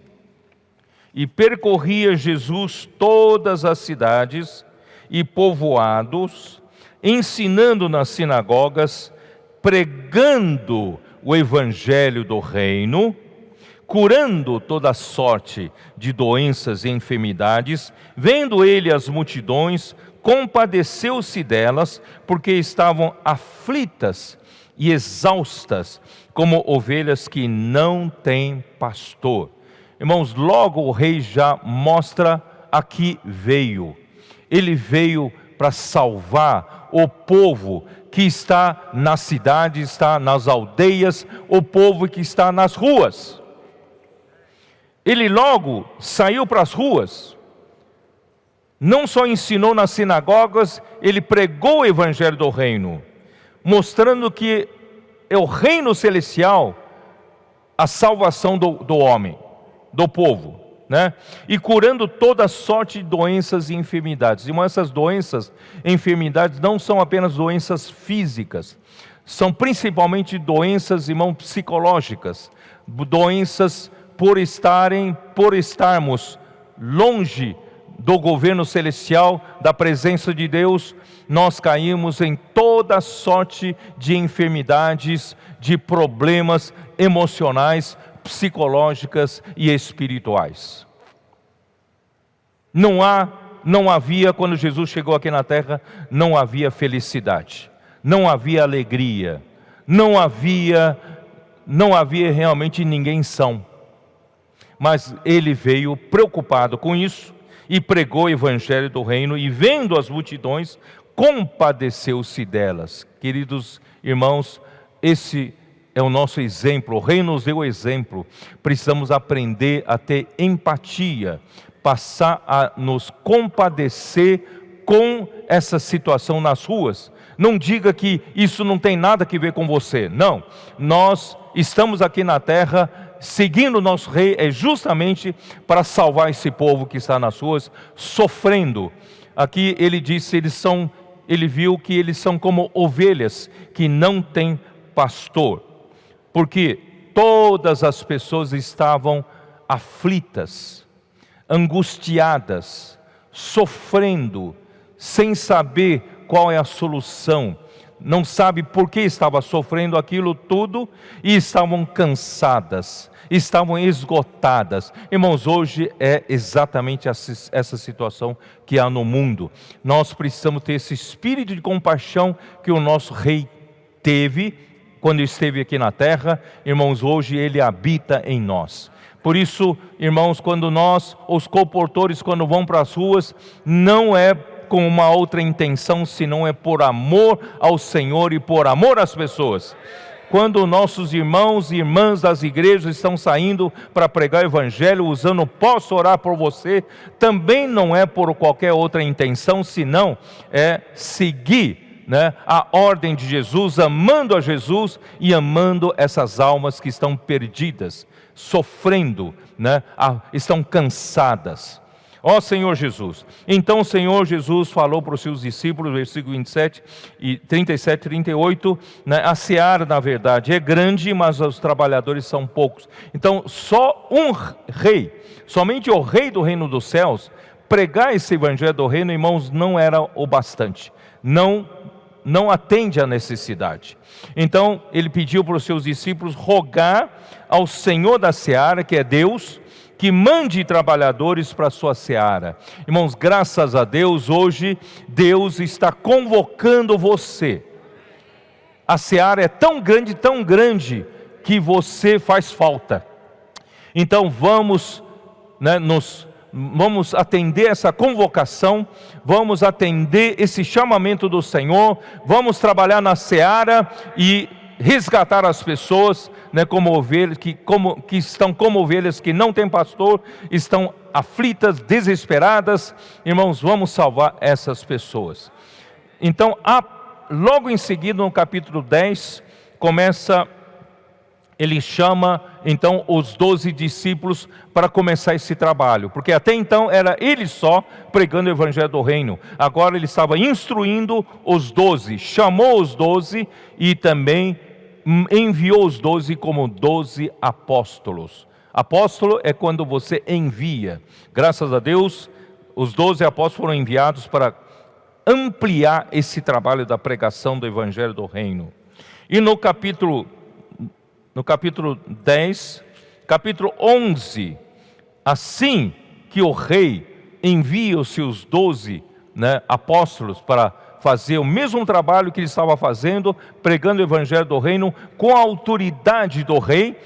E percorria Jesus todas as cidades e povoados, ensinando nas sinagogas, pregando o evangelho do reino, curando toda sorte de doenças e enfermidades. Vendo ele as multidões, compadeceu-se delas, porque estavam aflitas e exaustas, como ovelhas que não têm pastor. Irmãos, logo o rei já mostra a que veio. Ele veio para salvar o povo que está na cidade, está nas aldeias, o povo que está nas ruas. Ele logo saiu para as ruas. Não só ensinou nas sinagogas, ele pregou o evangelho do reino, mostrando que é o reino celestial a salvação do homem, do povo, né? E curando toda sorte de doenças e enfermidades. Irmão, essas doenças e enfermidades não são apenas doenças físicas, são principalmente doenças, irmão, psicológicas, doenças por estarmos longe do governo celestial, da presença de Deus. Nós caímos em toda sorte de enfermidades, de problemas emocionais, psicológicas e espirituais. Não havia, quando Jesus chegou aqui na terra, não havia felicidade, não havia alegria, não havia realmente ninguém são. Mas ele veio preocupado com isso e pregou o evangelho do reino, e vendo as multidões, compadeceu-se delas. Queridos irmãos, esse é o nosso exemplo, o rei nos deu o exemplo. Precisamos aprender a ter empatia, passar a nos compadecer com essa situação nas ruas. Não diga que isso não tem nada a ver com você, não. Nós estamos aqui na terra, seguindo o nosso rei, é justamente para salvar esse povo que está nas ruas, sofrendo. Aqui ele disse, ele viu que eles são como ovelhas que não têm pastor, porque todas as pessoas estavam aflitas, angustiadas, sofrendo, sem saber qual é a solução, não sabe por que estava sofrendo aquilo tudo, e estavam cansadas, estavam esgotadas. Irmãos, hoje é exatamente essa situação que há no mundo. Nós precisamos ter esse espírito de compaixão que o nosso rei teve quando esteve aqui na terra. Irmãos, hoje ele habita em nós. Por isso, irmãos, quando os comportores, quando vão para as ruas, não é com uma outra intenção, senão é por amor ao Senhor e por amor às pessoas. Quando nossos irmãos e irmãs das igrejas estão saindo para pregar o evangelho, usando "posso orar por você", também não é por qualquer outra intenção, senão é seguir, né, a ordem de Jesus, amando a Jesus e amando essas almas que estão perdidas, sofrendo, né, estão cansadas. Ó Senhor Jesus. Então o Senhor Jesus falou para os seus discípulos, versículo 27 e 37 e 38, né? A seara, na verdade, é grande, mas os trabalhadores são poucos. Então só um rei, somente o rei do reino dos céus, pregar esse evangelho do reino, irmãos, não era o bastante. Não atende à necessidade. Então ele pediu para os seus discípulos rogar ao Senhor da seara, que é Deus, que mande trabalhadores para a sua seara. Irmãos, graças a Deus, hoje Deus está convocando você. A seara é tão grande, que você faz falta. Então vamos, né, nos vamos atender essa convocação, vamos atender esse chamamento do Senhor, vamos trabalhar na seara e resgatar as pessoas, né, como ovelhas que estão como ovelhas que não têm pastor, estão aflitas, desesperadas. Irmãos, vamos salvar essas pessoas. Então, logo em seguida, no capítulo 10, ele chama então os 12 discípulos para começar esse trabalho, porque até então era ele só pregando o evangelho do reino. Agora ele estava instruindo os 12, chamou os 12 e também enviou os 12 como 12 apóstolos. Apóstolo é quando você envia. Graças a Deus, os 12 apóstolos foram enviados para ampliar esse trabalho da pregação do evangelho do reino. E no capítulo 10, capítulo 11, assim que o rei envia os seus 12 apóstolos para fazer o mesmo trabalho que ele estava fazendo, pregando o evangelho do reino, com a autoridade do rei,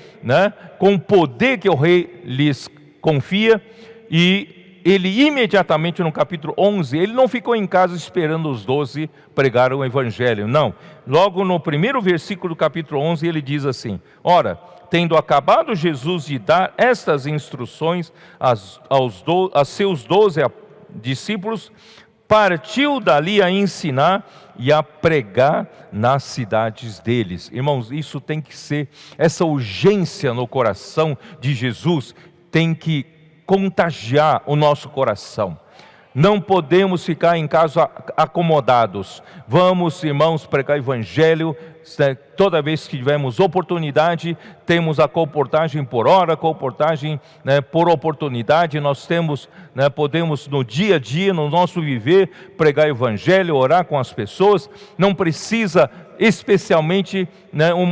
com o poder que o rei lhes confia, e ele imediatamente no capítulo 11, ele não ficou em casa esperando os 12 pregar o evangelho, não. Logo no primeiro versículo do capítulo 11 ele diz assim: ora, tendo acabado Jesus de dar estas instruções a seus 12 discípulos, partiu dali a ensinar e a pregar nas cidades deles. Irmãos, isso tem que ser, essa urgência no coração de Jesus tem que contagiar o nosso coração. Não podemos ficar em casa acomodados. Vamos, irmãos, pregar o evangelho. Toda vez que tivermos oportunidade, temos a colportagem por hora, colportagem por oportunidade. Nós temos, podemos no dia a dia, no nosso viver, pregar o evangelho, orar com as pessoas. Não precisa especialmente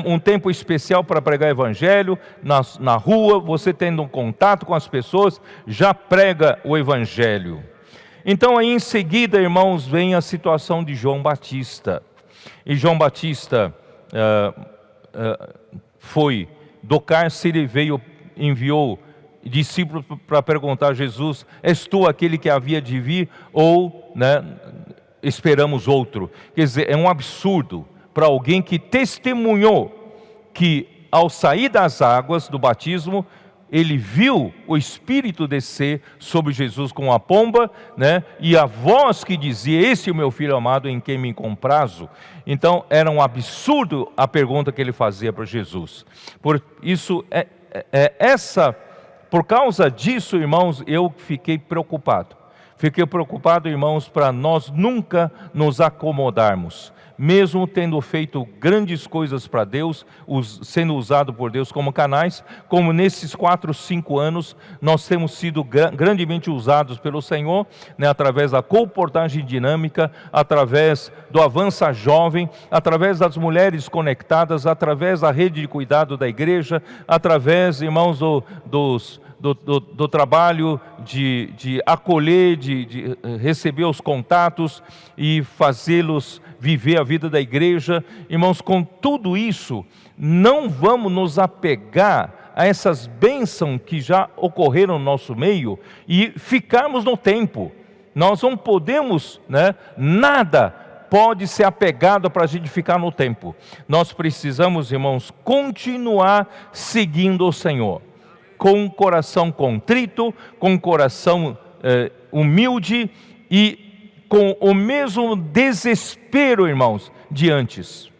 um tempo especial para pregar o evangelho na rua. Você tendo um contato com as pessoas, já prega o evangelho. Então aí em seguida, irmãos, vem a situação de João Batista. E João Batista foi do cárcere, enviou discípulos para perguntar a Jesus: és tu aquele que havia de vir ou esperamos outro? Quer dizer, é um absurdo para alguém que testemunhou que ao sair das águas do batismo, ele viu o Espírito descer sobre Jesus com a pomba, e a voz que dizia: esse é o meu filho amado em quem me comprazo. Então era um absurdo a pergunta que ele fazia para Jesus. Por causa disso, irmãos, eu fiquei preocupado. Fiquei preocupado, irmãos, para nós nunca nos acomodarmos. Mesmo tendo feito grandes coisas para Deus, sendo usado por Deus como canais, como nesses 4, 5 anos, nós temos sido grandemente usados pelo Senhor, através da colportagem dinâmica, através do Avança Jovem, através das mulheres conectadas, através da rede de cuidado da igreja, através, irmãos, do trabalho de acolher, de receber os contatos e fazê-los viver a vida da igreja. Irmãos, com tudo isso, não vamos nos apegar a essas bênçãos que já ocorreram no nosso meio e ficarmos no tempo. Nós não podemos, nada pode ser apegado para a gente ficar no tempo. Nós precisamos, irmãos, continuar seguindo o Senhor, com o coração contrito, com o coração humilde e com o mesmo desespero, irmãos, de antes.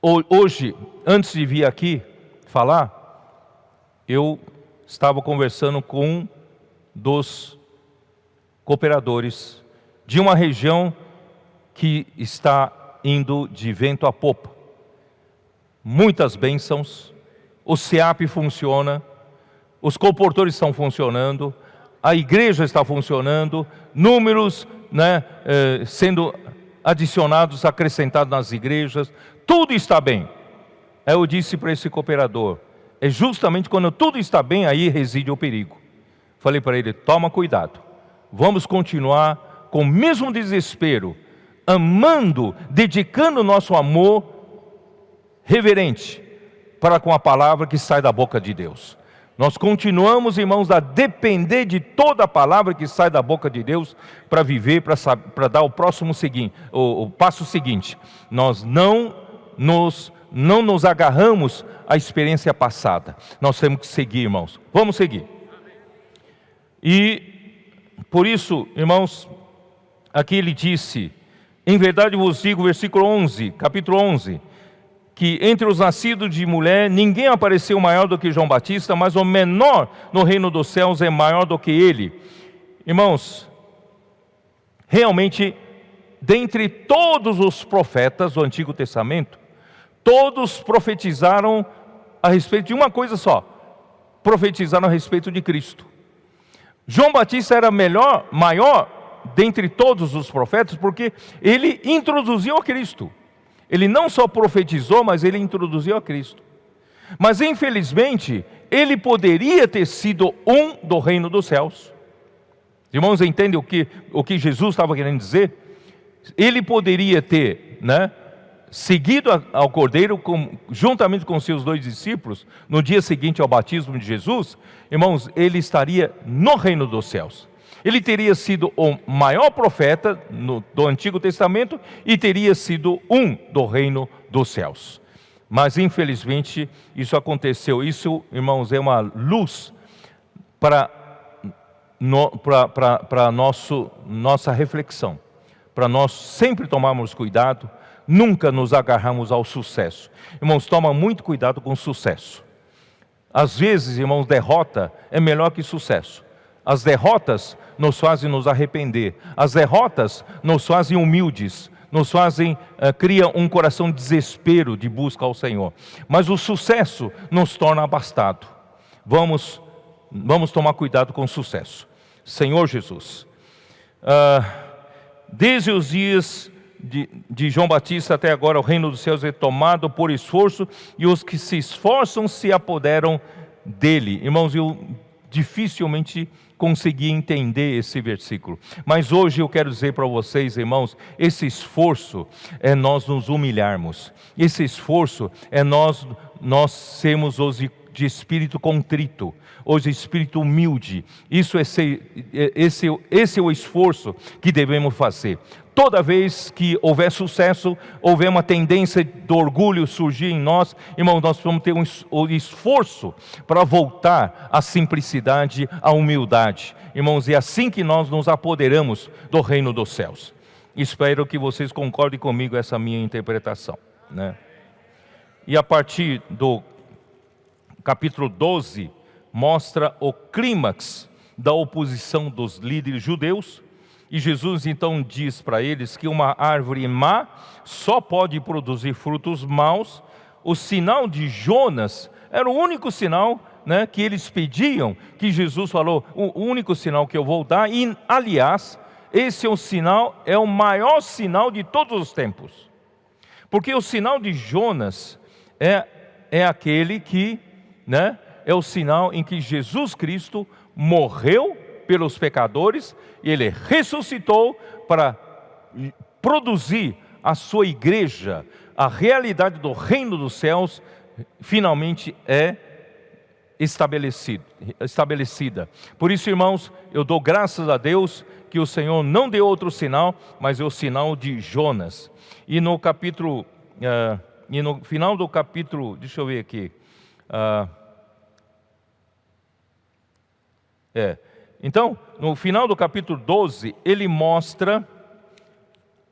Hoje, antes de vir aqui falar, eu estava conversando com um dos cooperadores de uma região que está indo de vento a popa. Muitas bênçãos, o SEAP funciona, os colportores estão funcionando, a igreja está funcionando, números sendo adicionados, acrescentados nas igrejas, tudo está bem. Aí eu disse para esse cooperador: é justamente quando tudo está bem, aí reside o perigo. Falei para ele: toma cuidado, vamos continuar com o mesmo desespero, amando, dedicando o nosso amor reverente para com a palavra que sai da boca de Deus. Nós continuamos, irmãos, a depender de toda a palavra que sai da boca de Deus para viver, para dar o próximo seguinte, o passo seguinte. Nós não nos agarramos à experiência passada. Nós temos que seguir, irmãos. Vamos seguir. E por isso, irmãos, aqui ele disse: em verdade vos digo, versículo 11, capítulo 11, que entre os nascidos de mulher, ninguém apareceu maior do que João Batista, mas o menor no reino dos céus é maior do que ele. Irmãos, realmente, dentre todos os profetas do Antigo Testamento, todos profetizaram a respeito de uma coisa só: profetizaram a respeito de Cristo. João Batista era maior dentre todos os profetas, porque ele introduziu a Cristo. Ele não só profetizou, mas ele introduziu a Cristo. Mas infelizmente, ele poderia ter sido um do reino dos céus. Irmãos, entendem o que Jesus estava querendo dizer? Ele poderia ter, seguido ao Cordeiro, juntamente com seus 2 discípulos, no dia seguinte ao batismo de Jesus. Irmãos, ele estaria no reino dos céus. Ele teria sido o maior profeta do Antigo Testamento e teria sido um do reino dos céus. Mas infelizmente isso aconteceu. Isso, irmãos, é uma luz para nossa reflexão, para nós sempre tomarmos cuidado, nunca nos agarrarmos ao sucesso. Irmãos, toma muito cuidado com o sucesso. Às vezes, irmãos, derrota é melhor que sucesso. As derrotas nos fazem nos arrepender. As derrotas nos fazem humildes, nos fazem, cria um coração de desespero de busca ao Senhor. Mas o sucesso nos torna abastado. Vamos tomar cuidado com o sucesso. Senhor Jesus, desde os dias de João Batista até agora, o reino dos céus é tomado por esforço, e os que se esforçam se apoderam dele. Irmãos, eu dificilmente consegui entender esse versículo, mas hoje eu quero dizer para vocês, irmãos, esse esforço é nós nos humilharmos, esse esforço é nós sermos os de espírito contrito, os de espírito humilde. Esse é o esforço que devemos fazer. Toda vez que houver sucesso, houver uma tendência do orgulho surgir em nós, irmão, nós vamos ter um esforço para voltar à simplicidade, à humildade. Irmãos, é assim que nós nos apoderamos do reino dos céus. Espero que vocês concordem comigo essa minha interpretação, E a partir do capítulo 12, mostra o clímax da oposição dos líderes judeus. E Jesus então diz para eles que uma árvore má só pode produzir frutos maus. O sinal de Jonas era o único sinal, que eles pediam, que Jesus falou: o único sinal que eu vou dar. E aliás, esse é o maior sinal de todos os tempos, porque o sinal de Jonas é aquele que, é o sinal em que Jesus Cristo morreu pelos pecadores, e ele ressuscitou para produzir a sua igreja. A realidade do reino dos céus finalmente é estabelecida. Por isso, irmãos, eu dou graças a Deus que o Senhor não deu outro sinal, mas é o sinal de Jonas. E no final do capítulo, deixa eu ver aqui, então, no final do capítulo 12, ele mostra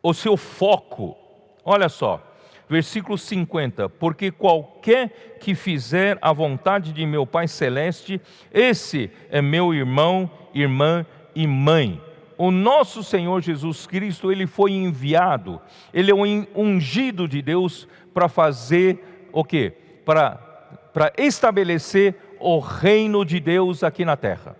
o seu foco. Olha só, versículo 50. Porque qualquer que fizer a vontade de meu Pai Celeste, esse é meu irmão, irmã e mãe. O nosso Senhor Jesus Cristo, ele foi enviado, ele é o ungido de Deus para fazer o quê? Para estabelecer o reino de Deus aqui na terra.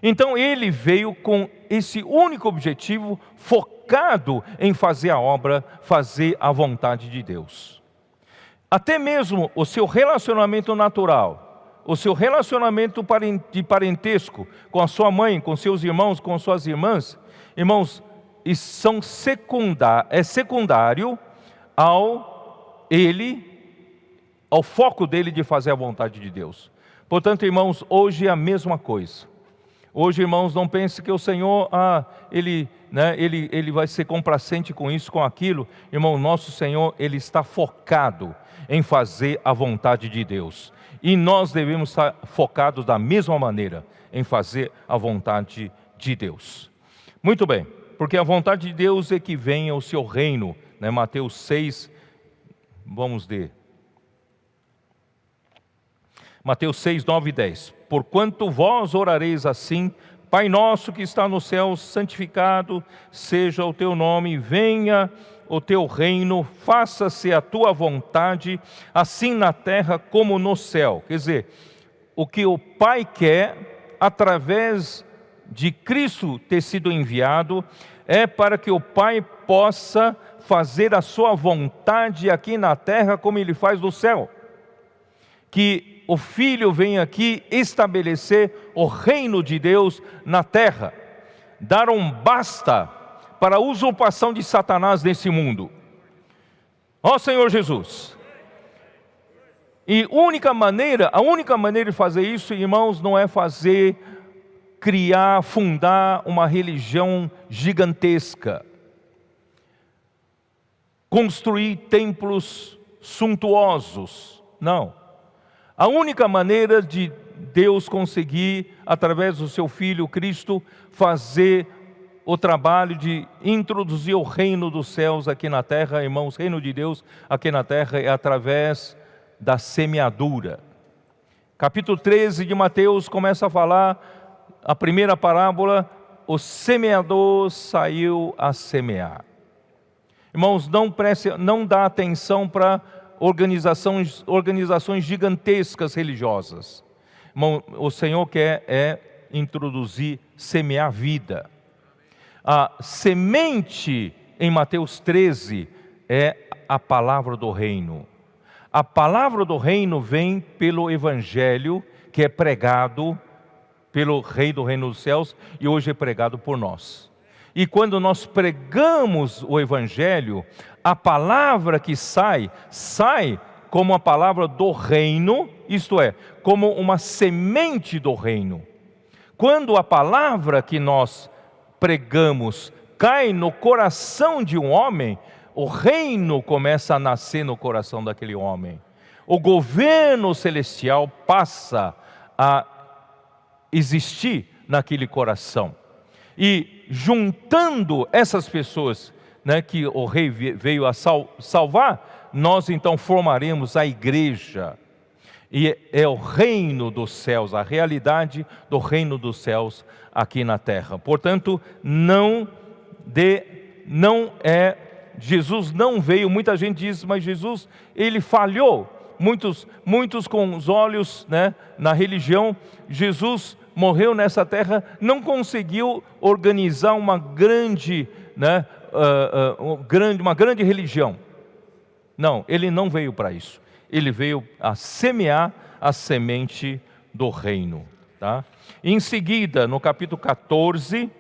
Então ele veio com esse único objetivo, focado em fazer a obra, fazer a vontade de Deus. Até mesmo o seu relacionamento natural, o seu relacionamento de parentesco com a sua mãe, com seus irmãos, com suas irmãs, irmãos, é secundário ao foco dele de fazer a vontade de Deus. Portanto, irmãos, hoje é a mesma coisa. Hoje, irmãos, não pense que o Senhor, Ele vai ser complacente com isso, com aquilo. Irmão, nosso Senhor, Ele está focado em fazer a vontade de Deus. E nós devemos estar focados da mesma maneira em fazer a vontade de Deus. Muito bem, porque a vontade de Deus é que venha o seu reino, né? Mateus 6, vamos ler. Mateus 6, 9 e 10. Porquanto vós orareis assim: Pai nosso que está no céu, santificado seja o teu nome, venha o teu reino, faça-se a tua vontade, assim na terra como no céu. Quer dizer, o que o Pai quer, através de Cristo ter sido enviado, é para que o Pai possa fazer a sua vontade aqui na terra como Ele faz no céu. Que o Filho vem aqui estabelecer o reino de Deus na terra, dar um basta para a usurpação de Satanás nesse mundo. Ó Senhor Jesus! E a única maneira de fazer isso, irmãos, não é fundar uma religião gigantesca, construir templos suntuosos, não. A única maneira de Deus conseguir, através do seu Filho Cristo, fazer o trabalho de introduzir o reino dos céus aqui na terra, irmãos, o reino de Deus aqui na terra é através da semeadura. Capítulo 13 de Mateus começa a falar, a primeira parábola: o semeador saiu a semear. Irmãos, não dá atenção para organizações gigantescas religiosas. Irmão, o Senhor quer introduzir, semear vida. A semente em Mateus 13 é a palavra do reino. A palavra do reino vem pelo Evangelho, que é pregado pelo Rei do Reino dos Céus e hoje é pregado por nós. E quando nós pregamos o Evangelho, a palavra que sai como a palavra do reino, isto é, como uma semente do reino. Quando a palavra que nós pregamos cai no coração de um homem, o reino começa a nascer no coração daquele homem. O governo celestial passa a existir naquele coração. E juntando essas pessoas, né, que o rei veio a salvar, nós então formaremos a igreja. E é o reino dos céus, a realidade do reino dos céus aqui na terra. Portanto, Jesus não veio. Muita gente diz, mas Jesus, ele falhou. Muitos com os olhos, né, na religião. Jesus morreu nessa terra, não conseguiu organizar uma grande religião. Não, ele não veio para isso. Ele veio a semear a semente do reino. Tá? Em seguida, no capítulo 14,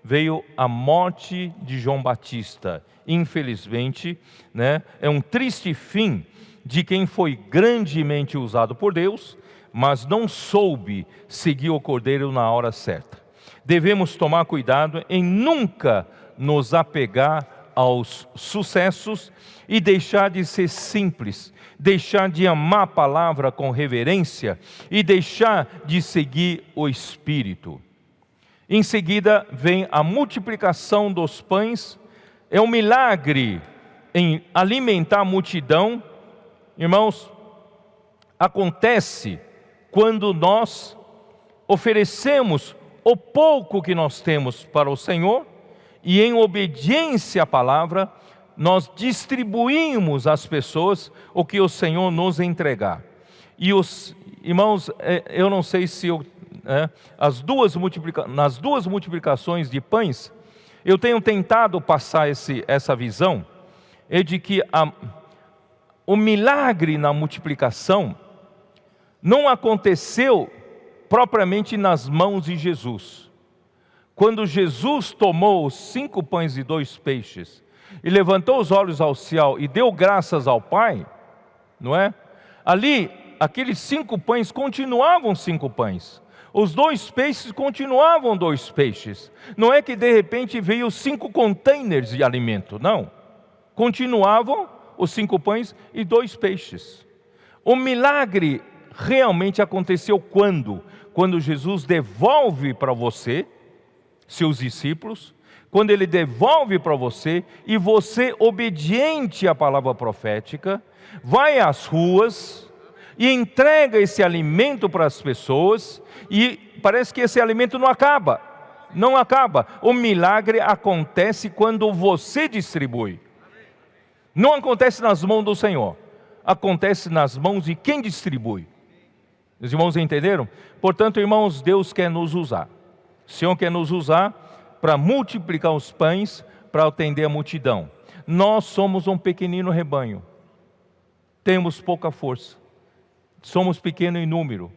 veio a morte de João Batista. Infelizmente, né, é um triste fim de quem foi grandemente usado por Deus, mas não soube seguir o Cordeiro na hora certa. Devemos tomar cuidado em nunca nos apegar aos sucessos e deixar de ser simples, deixar de amar a palavra com reverência e deixar de seguir o Espírito. Em seguida vem a multiplicação dos pães. É um milagre em alimentar a multidão. Irmãos, acontece quando nós oferecemos o pouco que nós temos para o Senhor e em obediência à palavra, nós distribuímos às pessoas o que o Senhor nos entregar. E os irmãos, eu não sei se nas duas multiplicações de pães, eu tenho tentado passar essa visão, é de que o milagre na multiplicação não aconteceu propriamente nas mãos de Jesus. Quando Jesus tomou os 5 pães e 2 peixes, e levantou os olhos ao céu e deu graças ao Pai, não é? Ali aqueles 5 pães continuavam 5 pães. Os 2 peixes continuavam 2 peixes. Não é que de repente veio 5 containers de alimento, não. Continuavam os 5 pães e 2 peixes. O milagre realmente aconteceu quando? Quando Jesus devolve para você, seus discípulos, quando Ele devolve para você, e você, obediente à palavra profética, vai às ruas e entrega esse alimento para as pessoas, e parece que esse alimento não acaba. Não acaba. O milagre acontece quando você distribui. Não acontece nas mãos do Senhor, acontece nas mãos de quem distribui. Os irmãos entenderam? Portanto, irmãos, Deus quer nos usar. O Senhor quer nos usar para multiplicar os pães, para atender a multidão. Nós somos um pequenino rebanho. Temos pouca força. Somos pequeno em número.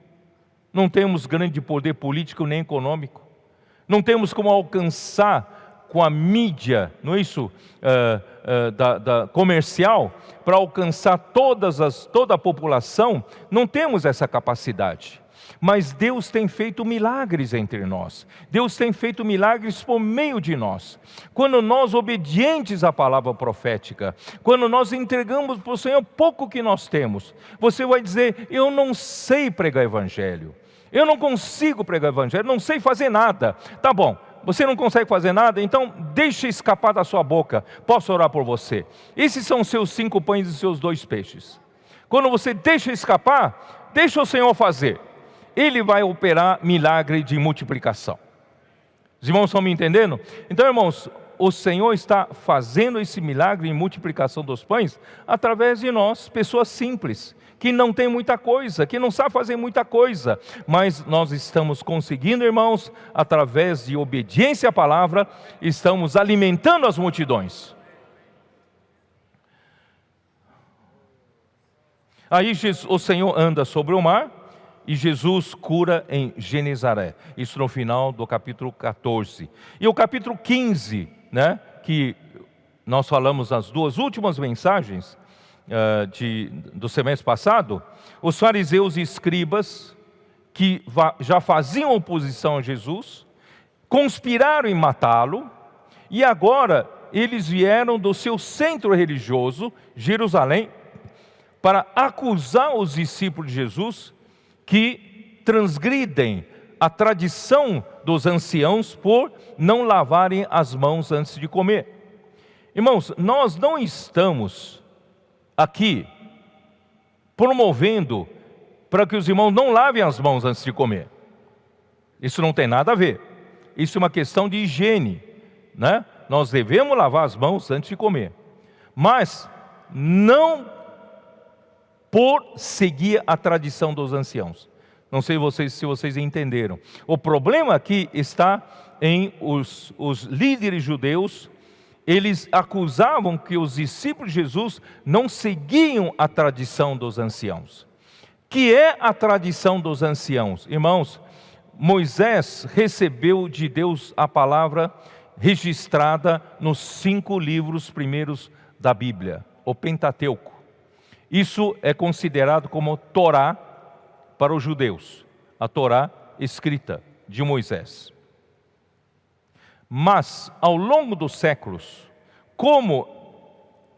Não temos grande poder político nem econômico. Não temos como alcançar com a mídia, não é isso? Comercial, para alcançar toda a população. Não temos essa capacidade. Mas Deus tem feito milagres entre nós. Deus tem feito milagres por meio de nós. Quando nós, obedientes à palavra profética, quando nós entregamos para o Senhor pouco que nós temos, você vai dizer: eu não sei pregar evangelho, eu não consigo pregar evangelho, não sei fazer nada. Tá bom, você não consegue fazer nada, então deixe escapar da sua boca. Posso orar por você? Esses são seus 5 pães e seus 2 peixes. Quando você deixa escapar, deixa o Senhor fazer. Ele vai operar milagre de multiplicação. Os irmãos estão me entendendo? Então, irmãos, o Senhor está fazendo esse milagre de multiplicação dos pães através de nós, pessoas simples, que não tem muita coisa, que não sabe fazer muita coisa, mas nós estamos conseguindo, irmãos, através de obediência à palavra, estamos alimentando as multidões. Aí o Senhor anda sobre o mar, e Jesus cura em Genezaré. Isso no final do capítulo 14. E o capítulo 15, que nós falamos nas 2 últimas mensagens do semestre passado, os fariseus e escribas, que já faziam oposição a Jesus, conspiraram em matá-lo, e agora eles vieram do seu centro religioso, Jerusalém, para acusar os discípulos de Jesus, que transgridem a tradição dos anciãos por não lavarem as mãos antes de comer. Irmãos, nós não estamos aqui promovendo para que os irmãos não lavem as mãos antes de comer. Isso não tem nada a ver. Isso é uma questão de higiene, Nós devemos lavar as mãos antes de comer, mas não por seguir a tradição dos anciãos. Não sei se vocês entenderam. O problema aqui está em os líderes judeus. Eles acusavam que os discípulos de Jesus não seguiam a tradição dos anciãos. Que é a tradição dos anciãos? Irmãos, Moisés recebeu de Deus a palavra registrada nos 5 livros primeiros da Bíblia, o Pentateuco. Isso é considerado como Torá para os judeus, a Torá escrita de Moisés. Mas, ao longo dos séculos, como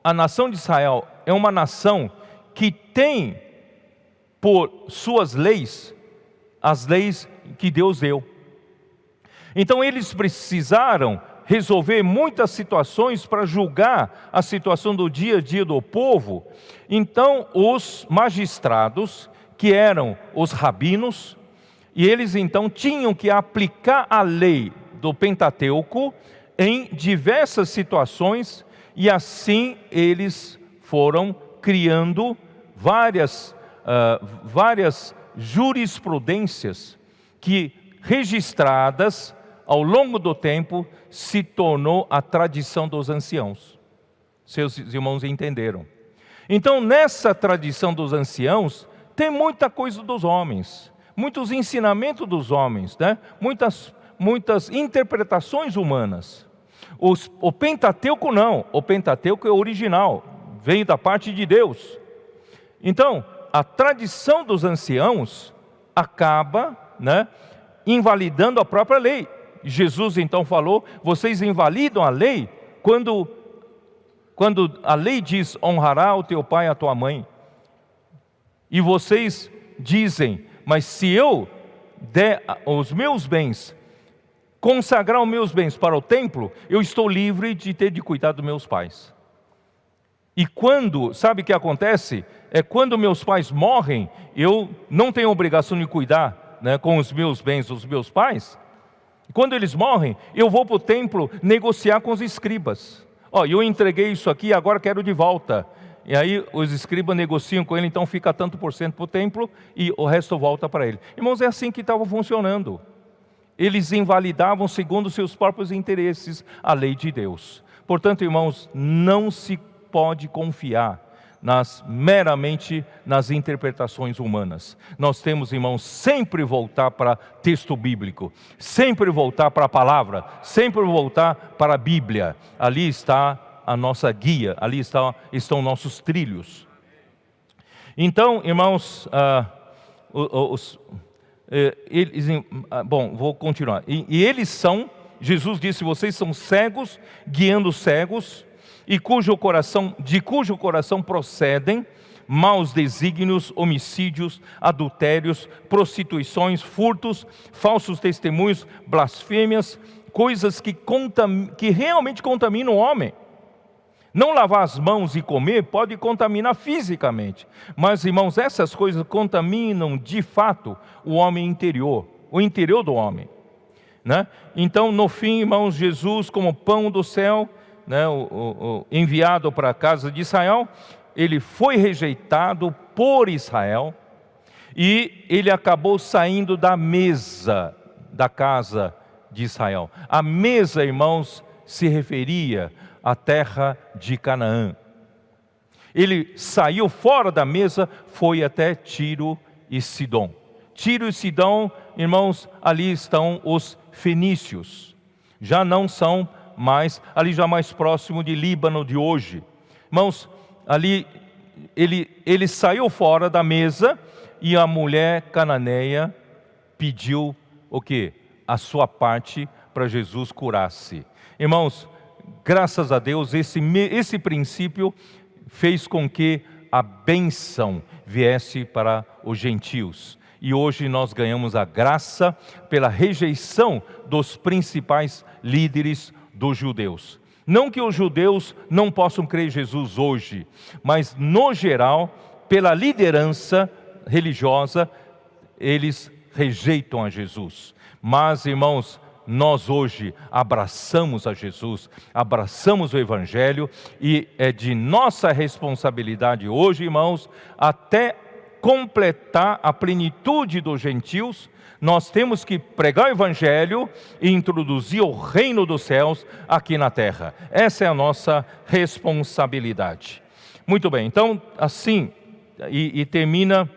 a nação de Israel é uma nação que tem por suas leis, as leis que Deus deu. Então eles precisaram resolver muitas situações para julgar a situação do dia a dia do povo. Então os magistrados, que eram os rabinos, e eles então tinham que aplicar a lei do Pentateuco em diversas situações, e assim eles foram criando várias jurisprudências que, registradas ao longo do tempo, se tornou a tradição dos anciãos. Seus irmãos entenderam. Então, nessa tradição dos anciãos, tem muita coisa dos homens, muitos ensinamentos dos homens, muitas interpretações humanas. O Pentateuco não, o Pentateuco é original, veio da parte de Deus. Então, a tradição dos anciãos acaba, né, invalidando a própria lei. Jesus então falou: vocês invalidam a lei quando a lei diz: honrará o teu pai e a tua mãe. E vocês dizem: mas se eu der os meus bens, consagrar os meus bens para o templo, eu estou livre de ter de cuidar dos meus pais. E sabe o que acontece? É quando meus pais morrem, eu não tenho obrigação de cuidar, né, com os meus bens dos meus pais. Quando eles morrem, eu vou para o templo negociar com os escribas. Eu entreguei isso aqui, agora quero de volta. E aí os escribas negociam com ele, então fica tanto por cento para o templo e o resto volta para ele. Irmãos, é assim que estava funcionando. Eles invalidavam, segundo seus próprios interesses, a lei de Deus. Portanto, irmãos, não se pode confiar meramente nas interpretações humanas. Nós temos, irmãos, sempre voltar para texto bíblico, sempre voltar para a palavra, sempre voltar para a Bíblia. Ali está a nossa guia, ali estão nossos trilhos. Então, irmãos, vou continuar. E eles são, Jesus disse: vocês são cegos, guiando cegos, e de cujo coração procedem maus desígnios, homicídios, adultérios, prostituições, furtos, falsos testemunhos, blasfêmias, coisas que realmente contaminam o homem. Não lavar as mãos e comer pode contaminar fisicamente, mas, irmãos, essas coisas contaminam de fato o homem interior, o interior do homem, né? Então, no fim, irmãos, Jesus, como pão do céu, né, enviado para a casa de Israel, ele foi rejeitado por Israel e ele acabou saindo da mesa da casa de Israel. A mesa, irmãos, se referia à terra de Canaã. Ele saiu fora da mesa, foi até Tiro e Sidom. Tiro e Sidom, irmãos, ali estão os fenícios. Já não são mais, ali já mais próximo de Líbano de hoje. Irmãos, ali ele saiu fora da mesa e a mulher cananeia pediu o quê? A sua parte para Jesus curar-se. Irmãos, graças a Deus, esse princípio fez com que a bênção viesse para os gentios. E hoje nós ganhamos a graça pela rejeição dos principais líderes dos judeus. Não que os judeus não possam crer em Jesus hoje, mas no geral, pela liderança religiosa, eles rejeitam a Jesus. Mas, irmãos, nós hoje abraçamos a Jesus, abraçamos o Evangelho, e é de nossa responsabilidade hoje, irmãos, até completar a plenitude dos gentios, nós temos que pregar o Evangelho e introduzir o reino dos céus aqui na terra. Essa é a nossa responsabilidade. Muito bem, então assim, e termina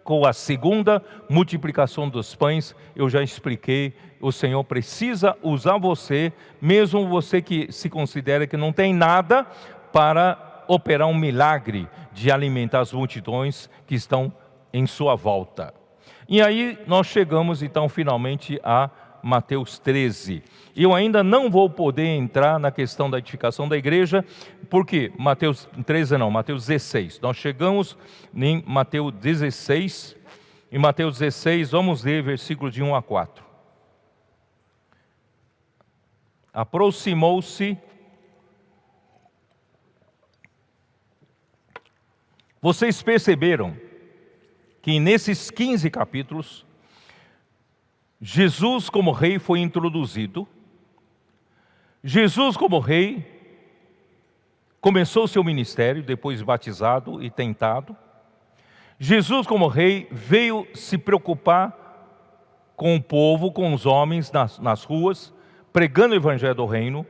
com a segunda multiplicação dos pães. Eu já expliquei, o Senhor precisa usar você, mesmo você que se considera que não tem nada, para operar um milagre de alimentar as multidões que estão em sua volta. E aí nós chegamos então finalmente a Mateus 13. Eu ainda não vou poder entrar na questão da edificação da igreja, porque Mateus 13 não, Mateus 16. Nós chegamos em Mateus 16. Em Mateus 16, vamos ler versículos de 1 a 4. Aproximou-se. Vocês perceberam que nesses 15 capítulos, Jesus como rei foi introduzido. Jesus como rei começou seu ministério, depois batizado e tentado. Jesus como rei veio se preocupar com o povo, com os homens nas ruas, pregando o evangelho do reino.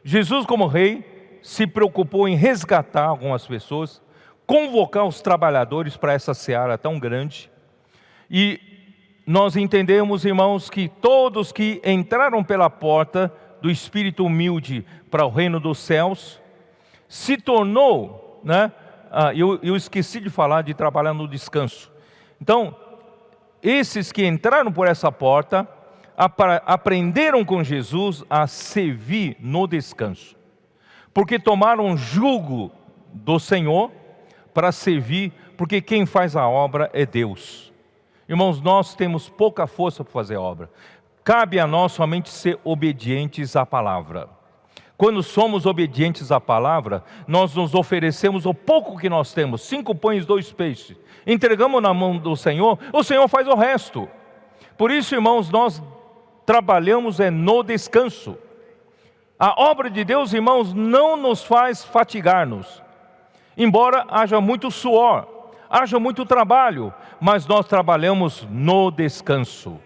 Jesus como rei se preocupou em resgatar algumas pessoas, convocar os trabalhadores para essa seara tão grande. E nós entendemos, irmãos, que todos que entraram pela porta do espírito humilde para o reino dos céus, se tornou, né, eu esqueci de falar de trabalhar no descanso. Então, esses que entraram por essa porta, aprenderam com Jesus a servir no descanso. Porque tomaram jugo do Senhor para servir, porque quem faz a obra é Deus. Irmãos, nós temos pouca força para fazer a obra. Cabe a nós somente ser obedientes à palavra. Quando somos obedientes à palavra, nós nos oferecemos o pouco que nós temos, 5 pães, 2 peixes. Entregamos na mão do Senhor, o Senhor faz o resto. Por isso, irmãos, nós trabalhamos no descanso. A obra de Deus, irmãos, não nos faz fatigar-nos. Embora haja muito suor, haja muito trabalho, mas nós trabalhamos no descanso.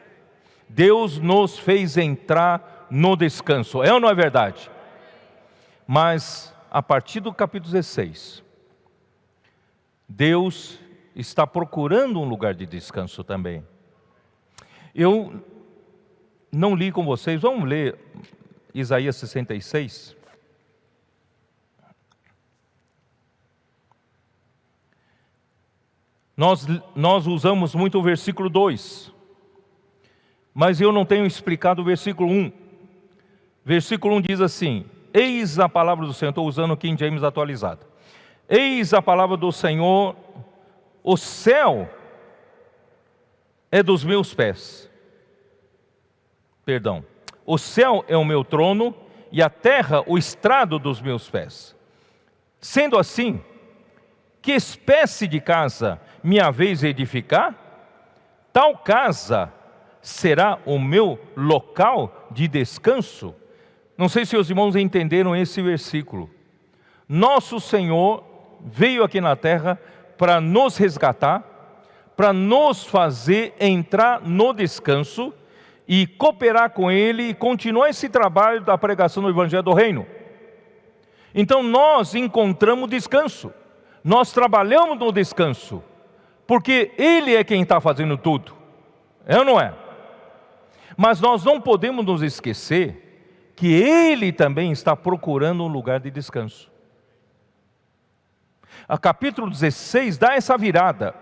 Deus nos fez entrar no descanso, é ou não é verdade? Mas a partir do capítulo 16, Deus está procurando um lugar de descanso também. Eu não li com vocês, vamos ler Isaías 66. Nós usamos muito o versículo 2, mas eu não tenho explicado o versículo 1. Versículo 1 diz assim: eis a palavra do Senhor, estou usando o King James atualizado. Eis a palavra do Senhor, o céu é dos meus pés. Perdão. O céu é o meu trono e a terra o estrado dos meus pés. Sendo assim, que espécie de casa me haveis edificar? Tal casa será o meu local de descanso. Não sei se os irmãos entenderam esse versículo. Nosso Senhor veio aqui na terra para nos resgatar, para nos fazer entrar no descanso e cooperar com Ele e continuar esse trabalho da pregação do Evangelho do Reino. Então nós encontramos descanso, nós trabalhamos no descanso, porque Ele é quem está fazendo tudo, é ou não é? Mas nós não podemos nos esquecer que Ele também está procurando um lugar de descanso. A capítulo 16 dá essa virada.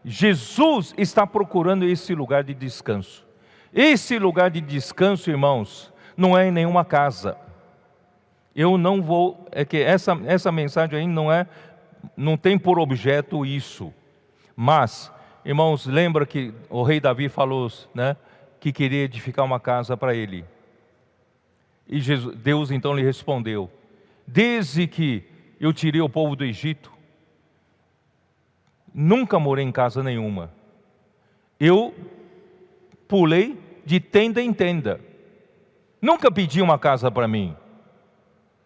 Jesus está procurando esse lugar de descanso. Esse lugar de descanso, irmãos, não é em nenhuma casa. Eu não vou, é que essa mensagem aí não tem por objeto isso. Mas, irmãos, lembra que o rei Davi falou, né, que queria edificar uma casa para ele. E Deus então lhe respondeu: desde que eu tirei o povo do Egito, nunca morei em casa nenhuma. Eu pulei de tenda em tenda. Nunca pedi uma casa para mim.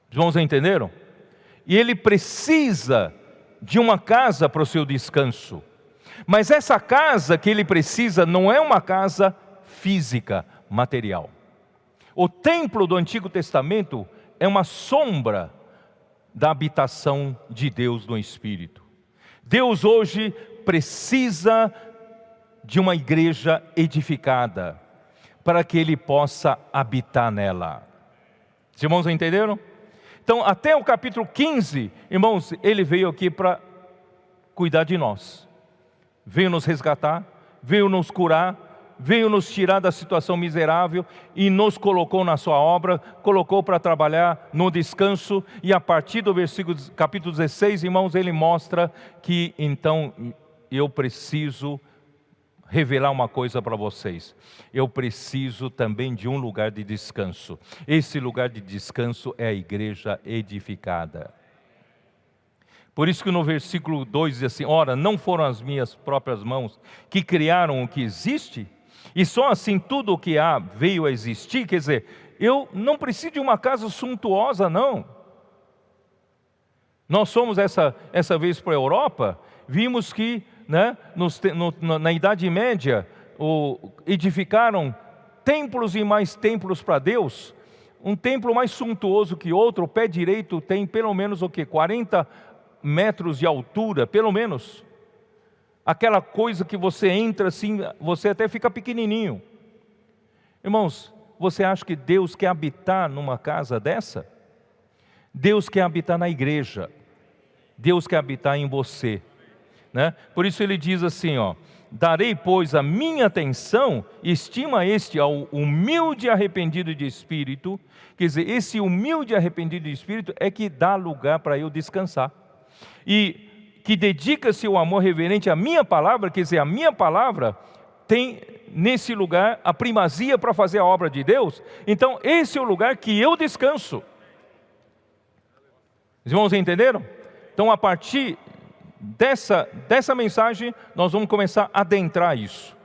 Os irmãos entenderam? E ele precisa de uma casa para o seu descanso. Mas essa casa que ele precisa não é uma casa física, material. O templo do Antigo Testamento é uma sombra da habitação de Deus no Espírito. Deus hoje precisa de uma igreja edificada para que Ele possa habitar nela. Os irmãos entenderam? Então, até o capítulo 15, irmãos, Ele veio aqui para cuidar de nós. Veio nos resgatar, veio nos curar, veio nos tirar da situação miserável e nos colocou na sua obra, colocou para trabalhar no descanso. E a partir do capítulo 16, irmãos, Ele mostra que então eu preciso revelar uma coisa para vocês. Eu preciso também de um lugar de descanso. Esse lugar de descanso é a igreja edificada. Por isso que no versículo 2 diz assim: ora, não foram as minhas próprias mãos que criaram o que existe? E só assim tudo o que há veio a existir? Quer dizer, eu não preciso de uma casa suntuosa, não. Nós fomos essa vez para a Europa, vimos que, né, na Idade Média, edificaram templos e mais templos para Deus. Um templo mais suntuoso que outro, o pé direito tem pelo menos 40 metros de altura, pelo menos. Aquela coisa que você entra assim, você até fica pequenininho. Irmãos, você acha que Deus quer habitar numa casa dessa? Deus quer habitar na igreja. Deus quer habitar em você, né? Por isso ele diz assim, ó: darei, pois, a minha atenção, estima este ao humilde e arrependido de espírito. Quer dizer, esse humilde e arrependido de espírito é que dá lugar para eu descansar. E que dedica-se o amor reverente à minha palavra, quer dizer, a minha palavra tem nesse lugar a primazia para fazer a obra de Deus. Então esse é o lugar que eu descanso. Os irmãos entenderam? Então a partir dessa mensagem nós vamos começar a adentrar isso,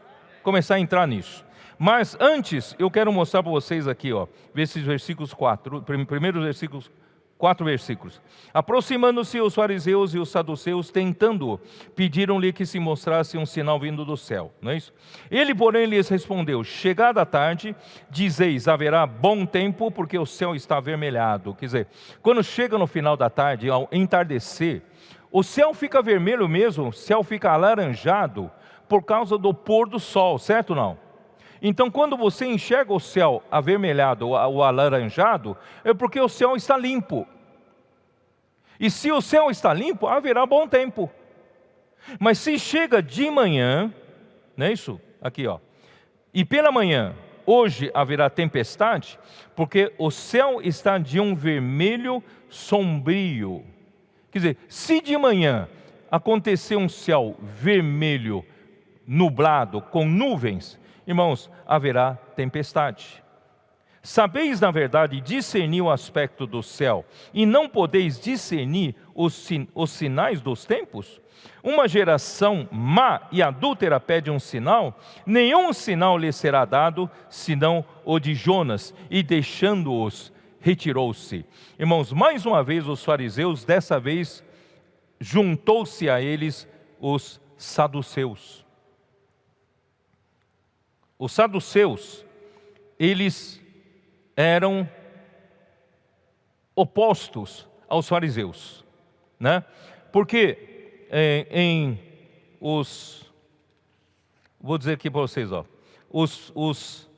começar a entrar nisso. Mas antes eu quero mostrar para vocês aqui, ó, esses versículos 4, primeiros versículos, 4 versículos. Aproximando-se os fariseus e os saduceus, tentando-o, pediram-lhe que se mostrasse um sinal vindo do céu, não é isso? Ele, porém, lhes respondeu: chegada a tarde, dizeis, haverá bom tempo, porque o céu está avermelhado. Quer dizer, quando chega no final da tarde, ao entardecer, o céu fica vermelho mesmo, o céu fica alaranjado, por causa do pôr do sol, certo ou não? Então, quando você enxerga o céu avermelhado ou alaranjado, é porque o céu está limpo. E se o céu está limpo, haverá bom tempo. Mas se chega de manhã, não é isso? Aqui, ó. E pela manhã, hoje haverá tempestade, porque o céu está de um vermelho sombrio. Quer dizer, se de manhã acontecer um céu vermelho, nublado, com nuvens, irmãos, haverá tempestade. Sabeis, na verdade, discernir o aspecto do céu, e não podeis discernir os sinais dos tempos? Uma geração má e adúltera pede um sinal, nenhum sinal lhe será dado, senão o de Jonas, e deixando-os, retirou-se. Irmãos, mais uma vez os fariseus, dessa vez, juntou-se a eles os saduceus. Os saduceus, eles eram opostos aos fariseus, né? Porque vou dizer aqui para vocês, ó, os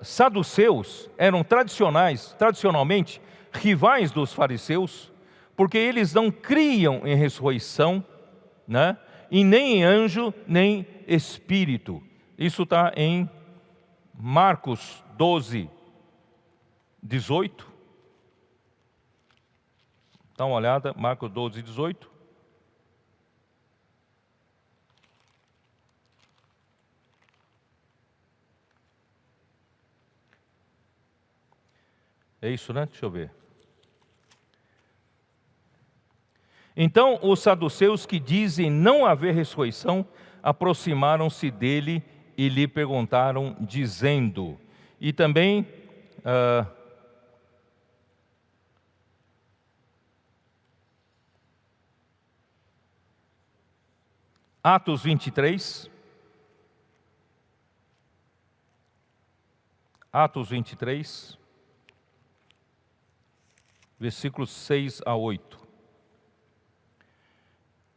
saduceus eram tradicionalmente rivais dos fariseus, porque eles não criam em ressurreição, né? E nem em anjo, nem espírito. Isso está em Marcos 12, 18. Dá uma olhada, Marcos 12, 18. É isso, né? Deixa eu ver. Então os saduceus, que dizem não haver ressurreição, aproximaram-se dele e lhe perguntaram, dizendo, e também Atos 23, versículos 6 a 8.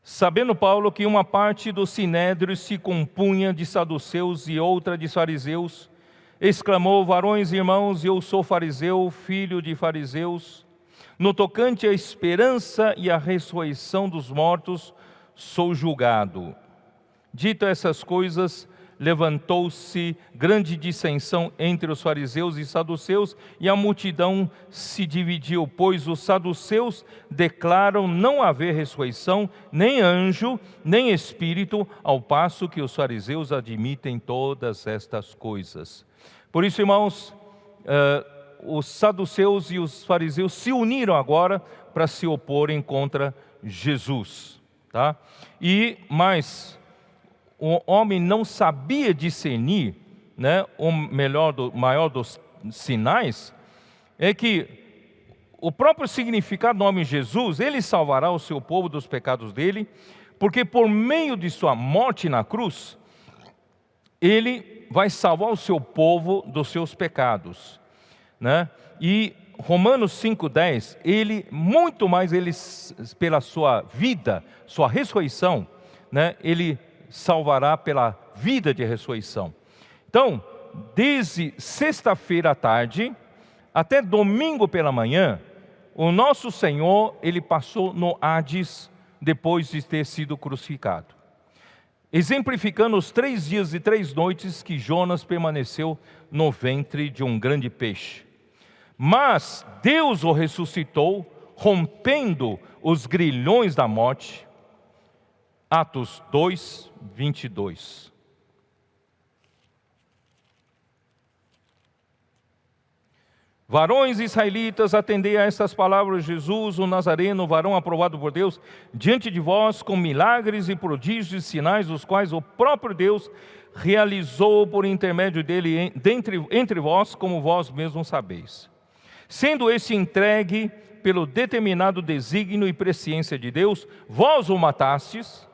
Sabendo Paulo que uma parte do sinédrio se compunha de saduceus e outra de fariseus, exclamou: varões e irmãos, eu sou fariseu, filho de fariseus. No tocante à esperança e à ressurreição dos mortos, sou julgado. Dito essas coisas, levantou-se grande dissensão entre os fariseus e saduceus, e a multidão se dividiu, pois os saduceus declaram não haver ressurreição, nem anjo, nem espírito, ao passo que os fariseus admitem todas estas coisas. Por isso, irmãos, os saduceus e os fariseus se uniram agora para se oporem contra Jesus, tá? E mais, o homem não sabia discernir, né, o maior dos sinais, é que o próprio significado do nome Jesus, ele salvará o seu povo dos pecados dele, porque por meio de sua morte na cruz, ele vai salvar o seu povo dos seus pecados, né? E Romanos 5,10, ele, muito mais, ele, pela sua vida, sua ressurreição, né, ele salvará pela vida de ressurreição. Então, desde sexta-feira à tarde até domingo pela manhã, o nosso Senhor, ele passou no Hades depois de ter sido crucificado, exemplificando os 3 dias e 3 noites que Jonas permaneceu no ventre de um grande peixe. Mas Deus o ressuscitou, rompendo os grilhões da morte. Atos 2, 22. Varões israelitas, atendei a estas palavras: Jesus, o Nazareno, varão aprovado por Deus, diante de vós, com milagres e prodígios e sinais, os quais o próprio Deus realizou por intermédio dele entre vós, como vós mesmos sabeis. Sendo este entregue pelo determinado desígnio e presciência de Deus, vós o matastes,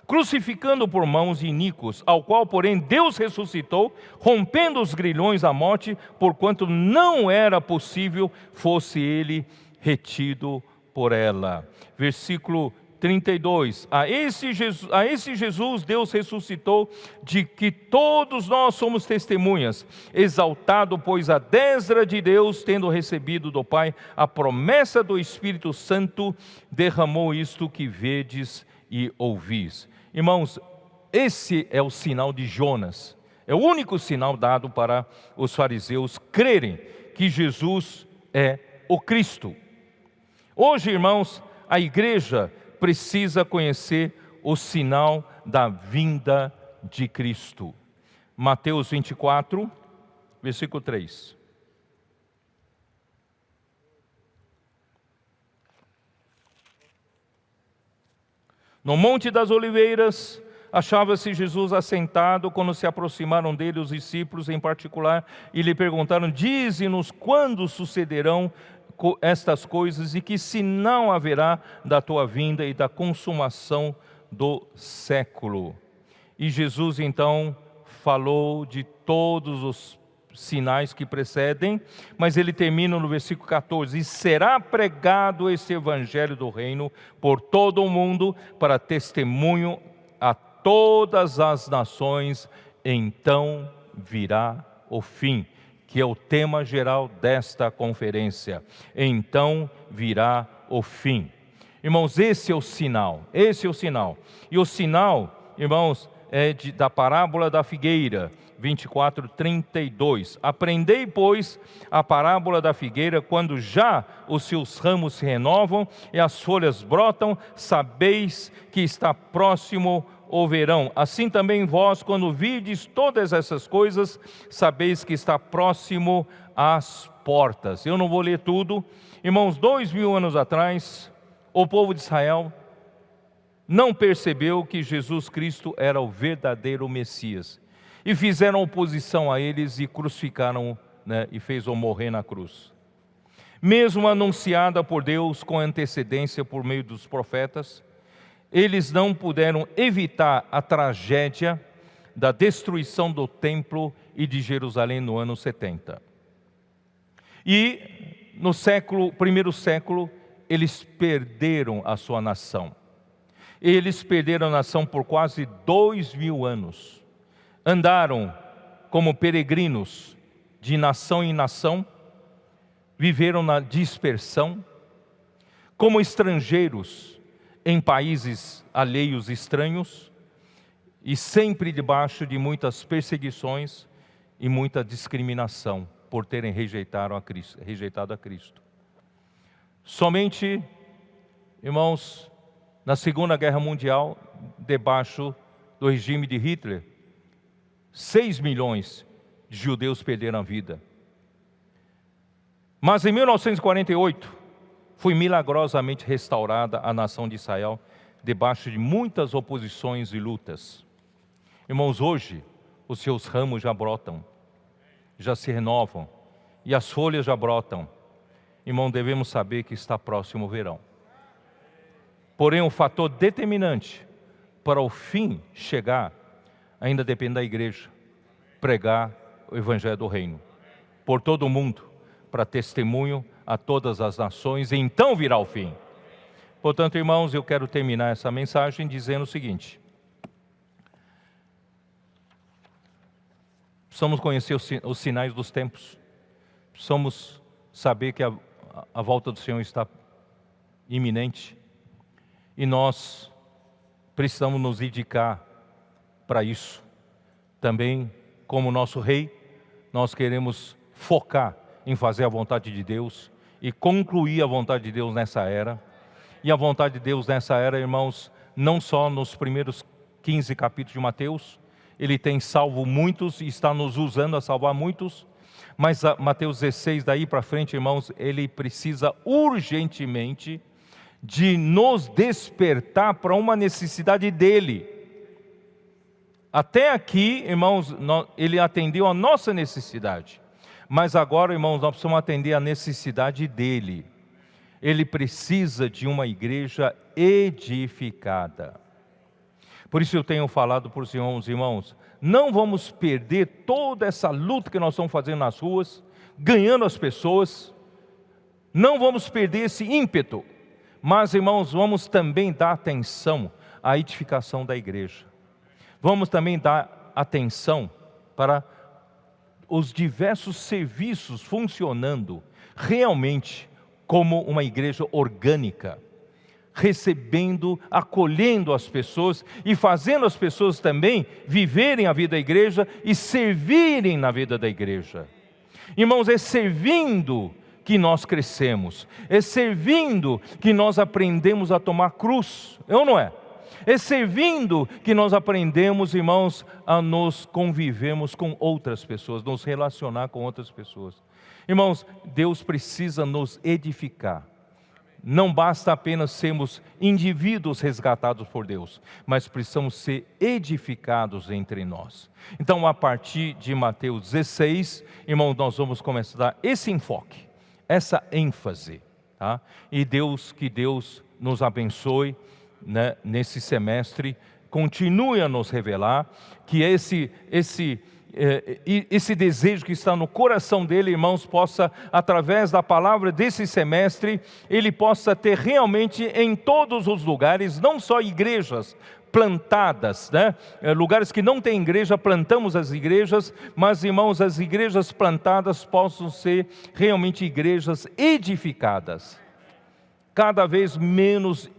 crucificando por mãos iníquos, ao qual, porém, Deus ressuscitou, rompendo os grilhões da morte, porquanto não era possível fosse ele retido por ela. Versículo 32. A esse Jesus Deus ressuscitou, de que todos nós somos testemunhas, exaltado, pois, à destra de Deus, tendo recebido do Pai a promessa do Espírito Santo, derramou isto que vedes e ouvis. Irmãos, esse é o sinal de Jonas. É o único sinal dado para os fariseus crerem que Jesus é o Cristo. Hoje, irmãos, a igreja precisa conhecer o sinal da vinda de Cristo. Mateus 24, versículo 3. No Monte das Oliveiras, achava-se Jesus assentado, quando se aproximaram dele os discípulos em particular, e lhe perguntaram: dize-nos quando sucederão estas coisas, e que sinal haverá da tua vinda e da consumação do século. E Jesus então falou de todos os sinais que precedem, mas ele termina no versículo 14: e será pregado esse evangelho do reino por todo o mundo, para testemunho a todas as nações, então virá o fim, que é o tema geral desta conferência. Então virá o fim. Irmãos, esse é o sinal, E o sinal, irmãos, é da parábola da figueira, 24, 32. Aprendei, pois, a parábola da figueira: quando já os seus ramos se renovam e as folhas brotam, sabeis que está próximo o verão. Assim também vós, quando vides todas essas coisas, sabeis que está próximo às portas. Eu não vou ler tudo. Irmãos, 2000 anos atrás, o povo de Israel não percebeu que Jesus Cristo era o verdadeiro Messias, e fizeram oposição a eles e crucificaram, e fez-o morrer na cruz. Mesmo anunciada por Deus com antecedência por meio dos profetas, eles não puderam evitar a tragédia da destruição do templo e de Jerusalém no ano 70. E no primeiro século, eles perderam a sua nação. Eles perderam a nação por quase 2000 anos. Andaram como peregrinos de nação em nação, viveram na dispersão, como estrangeiros em países alheios estranhos, e sempre debaixo de muitas perseguições e muita discriminação por terem rejeitado a Cristo. Somente, irmãos, na Segunda Guerra Mundial, debaixo do regime de Hitler, 6 milhões de judeus perderam a vida. Mas em 1948, foi milagrosamente restaurada a nação de Israel, debaixo de muitas oposições e lutas. Irmãos, hoje, os seus ramos já brotam, já se renovam, e as folhas já brotam. Irmão, devemos saber que está próximo o verão. Porém, o fator determinante para o fim chegar ainda depende da igreja pregar o evangelho do reino por todo o mundo, para testemunho a todas as nações, e então virá o fim. Portanto, irmãos, eu quero terminar essa mensagem dizendo o seguinte: precisamos conhecer os sinais dos tempos, precisamos saber que a volta do Senhor está iminente e nós precisamos nos dedicar para isso. Também, como nosso Rei, nós queremos focar em fazer a vontade de Deus e concluir a vontade de Deus nessa era. E a vontade de Deus nessa era, irmãos, não só nos primeiros 15 capítulos de Mateus, Ele tem salvo muitos e está nos usando a salvar muitos, mas Mateus 16 daí para frente, irmãos, Ele precisa urgentemente de nos despertar para uma necessidade dEle. Até aqui, irmãos, Ele atendeu a nossa necessidade, mas agora, irmãos, nós precisamos atender a necessidade dEle. Ele precisa de uma igreja edificada. Por isso eu tenho falado para os irmãos, não vamos perder toda essa luta que nós estamos fazendo nas ruas, ganhando as pessoas, não vamos perder esse ímpeto, mas, irmãos, vamos também dar atenção à edificação da igreja. Vamos também dar atenção para os diversos serviços funcionando realmente como uma igreja orgânica, recebendo, acolhendo as pessoas e fazendo as pessoas também viverem a vida da igreja e servirem na vida da igreja. Irmãos, é servindo que nós crescemos, é servindo que nós aprendemos a tomar cruz, é ou não é? É servindo que nós aprendemos, irmãos, a nos convivermos com outras pessoas, nos relacionar com outras pessoas. Irmãos, Deus precisa nos edificar. Não basta apenas sermos indivíduos resgatados por Deus, mas precisamos ser edificados entre nós. Então, a partir de Mateus 16, irmãos, nós vamos começar a dar esse enfoque, essa ênfase, tá? E que Deus nos abençoe, né, nesse semestre, continue a nos revelar que esse desejo que está no coração dele, irmãos, possa, através da palavra desse semestre, ele possa ter realmente em todos os lugares, não só igrejas plantadas, né? Lugares que não tem igreja, plantamos as igrejas, mas, irmãos, as igrejas plantadas possam ser realmente igrejas edificadas, cada vez menos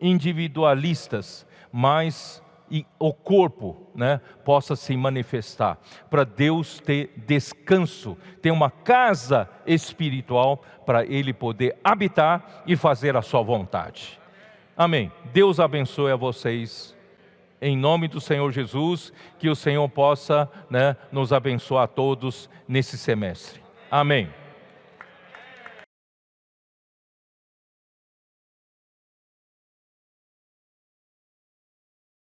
individualistas, mas e o corpo, né, possa se manifestar, para Deus ter descanso, ter uma casa espiritual para Ele poder habitar e fazer a sua vontade. Amém. Deus abençoe a vocês, em nome do Senhor Jesus, que o Senhor possa, né, nos abençoar a todos nesse semestre. Amém.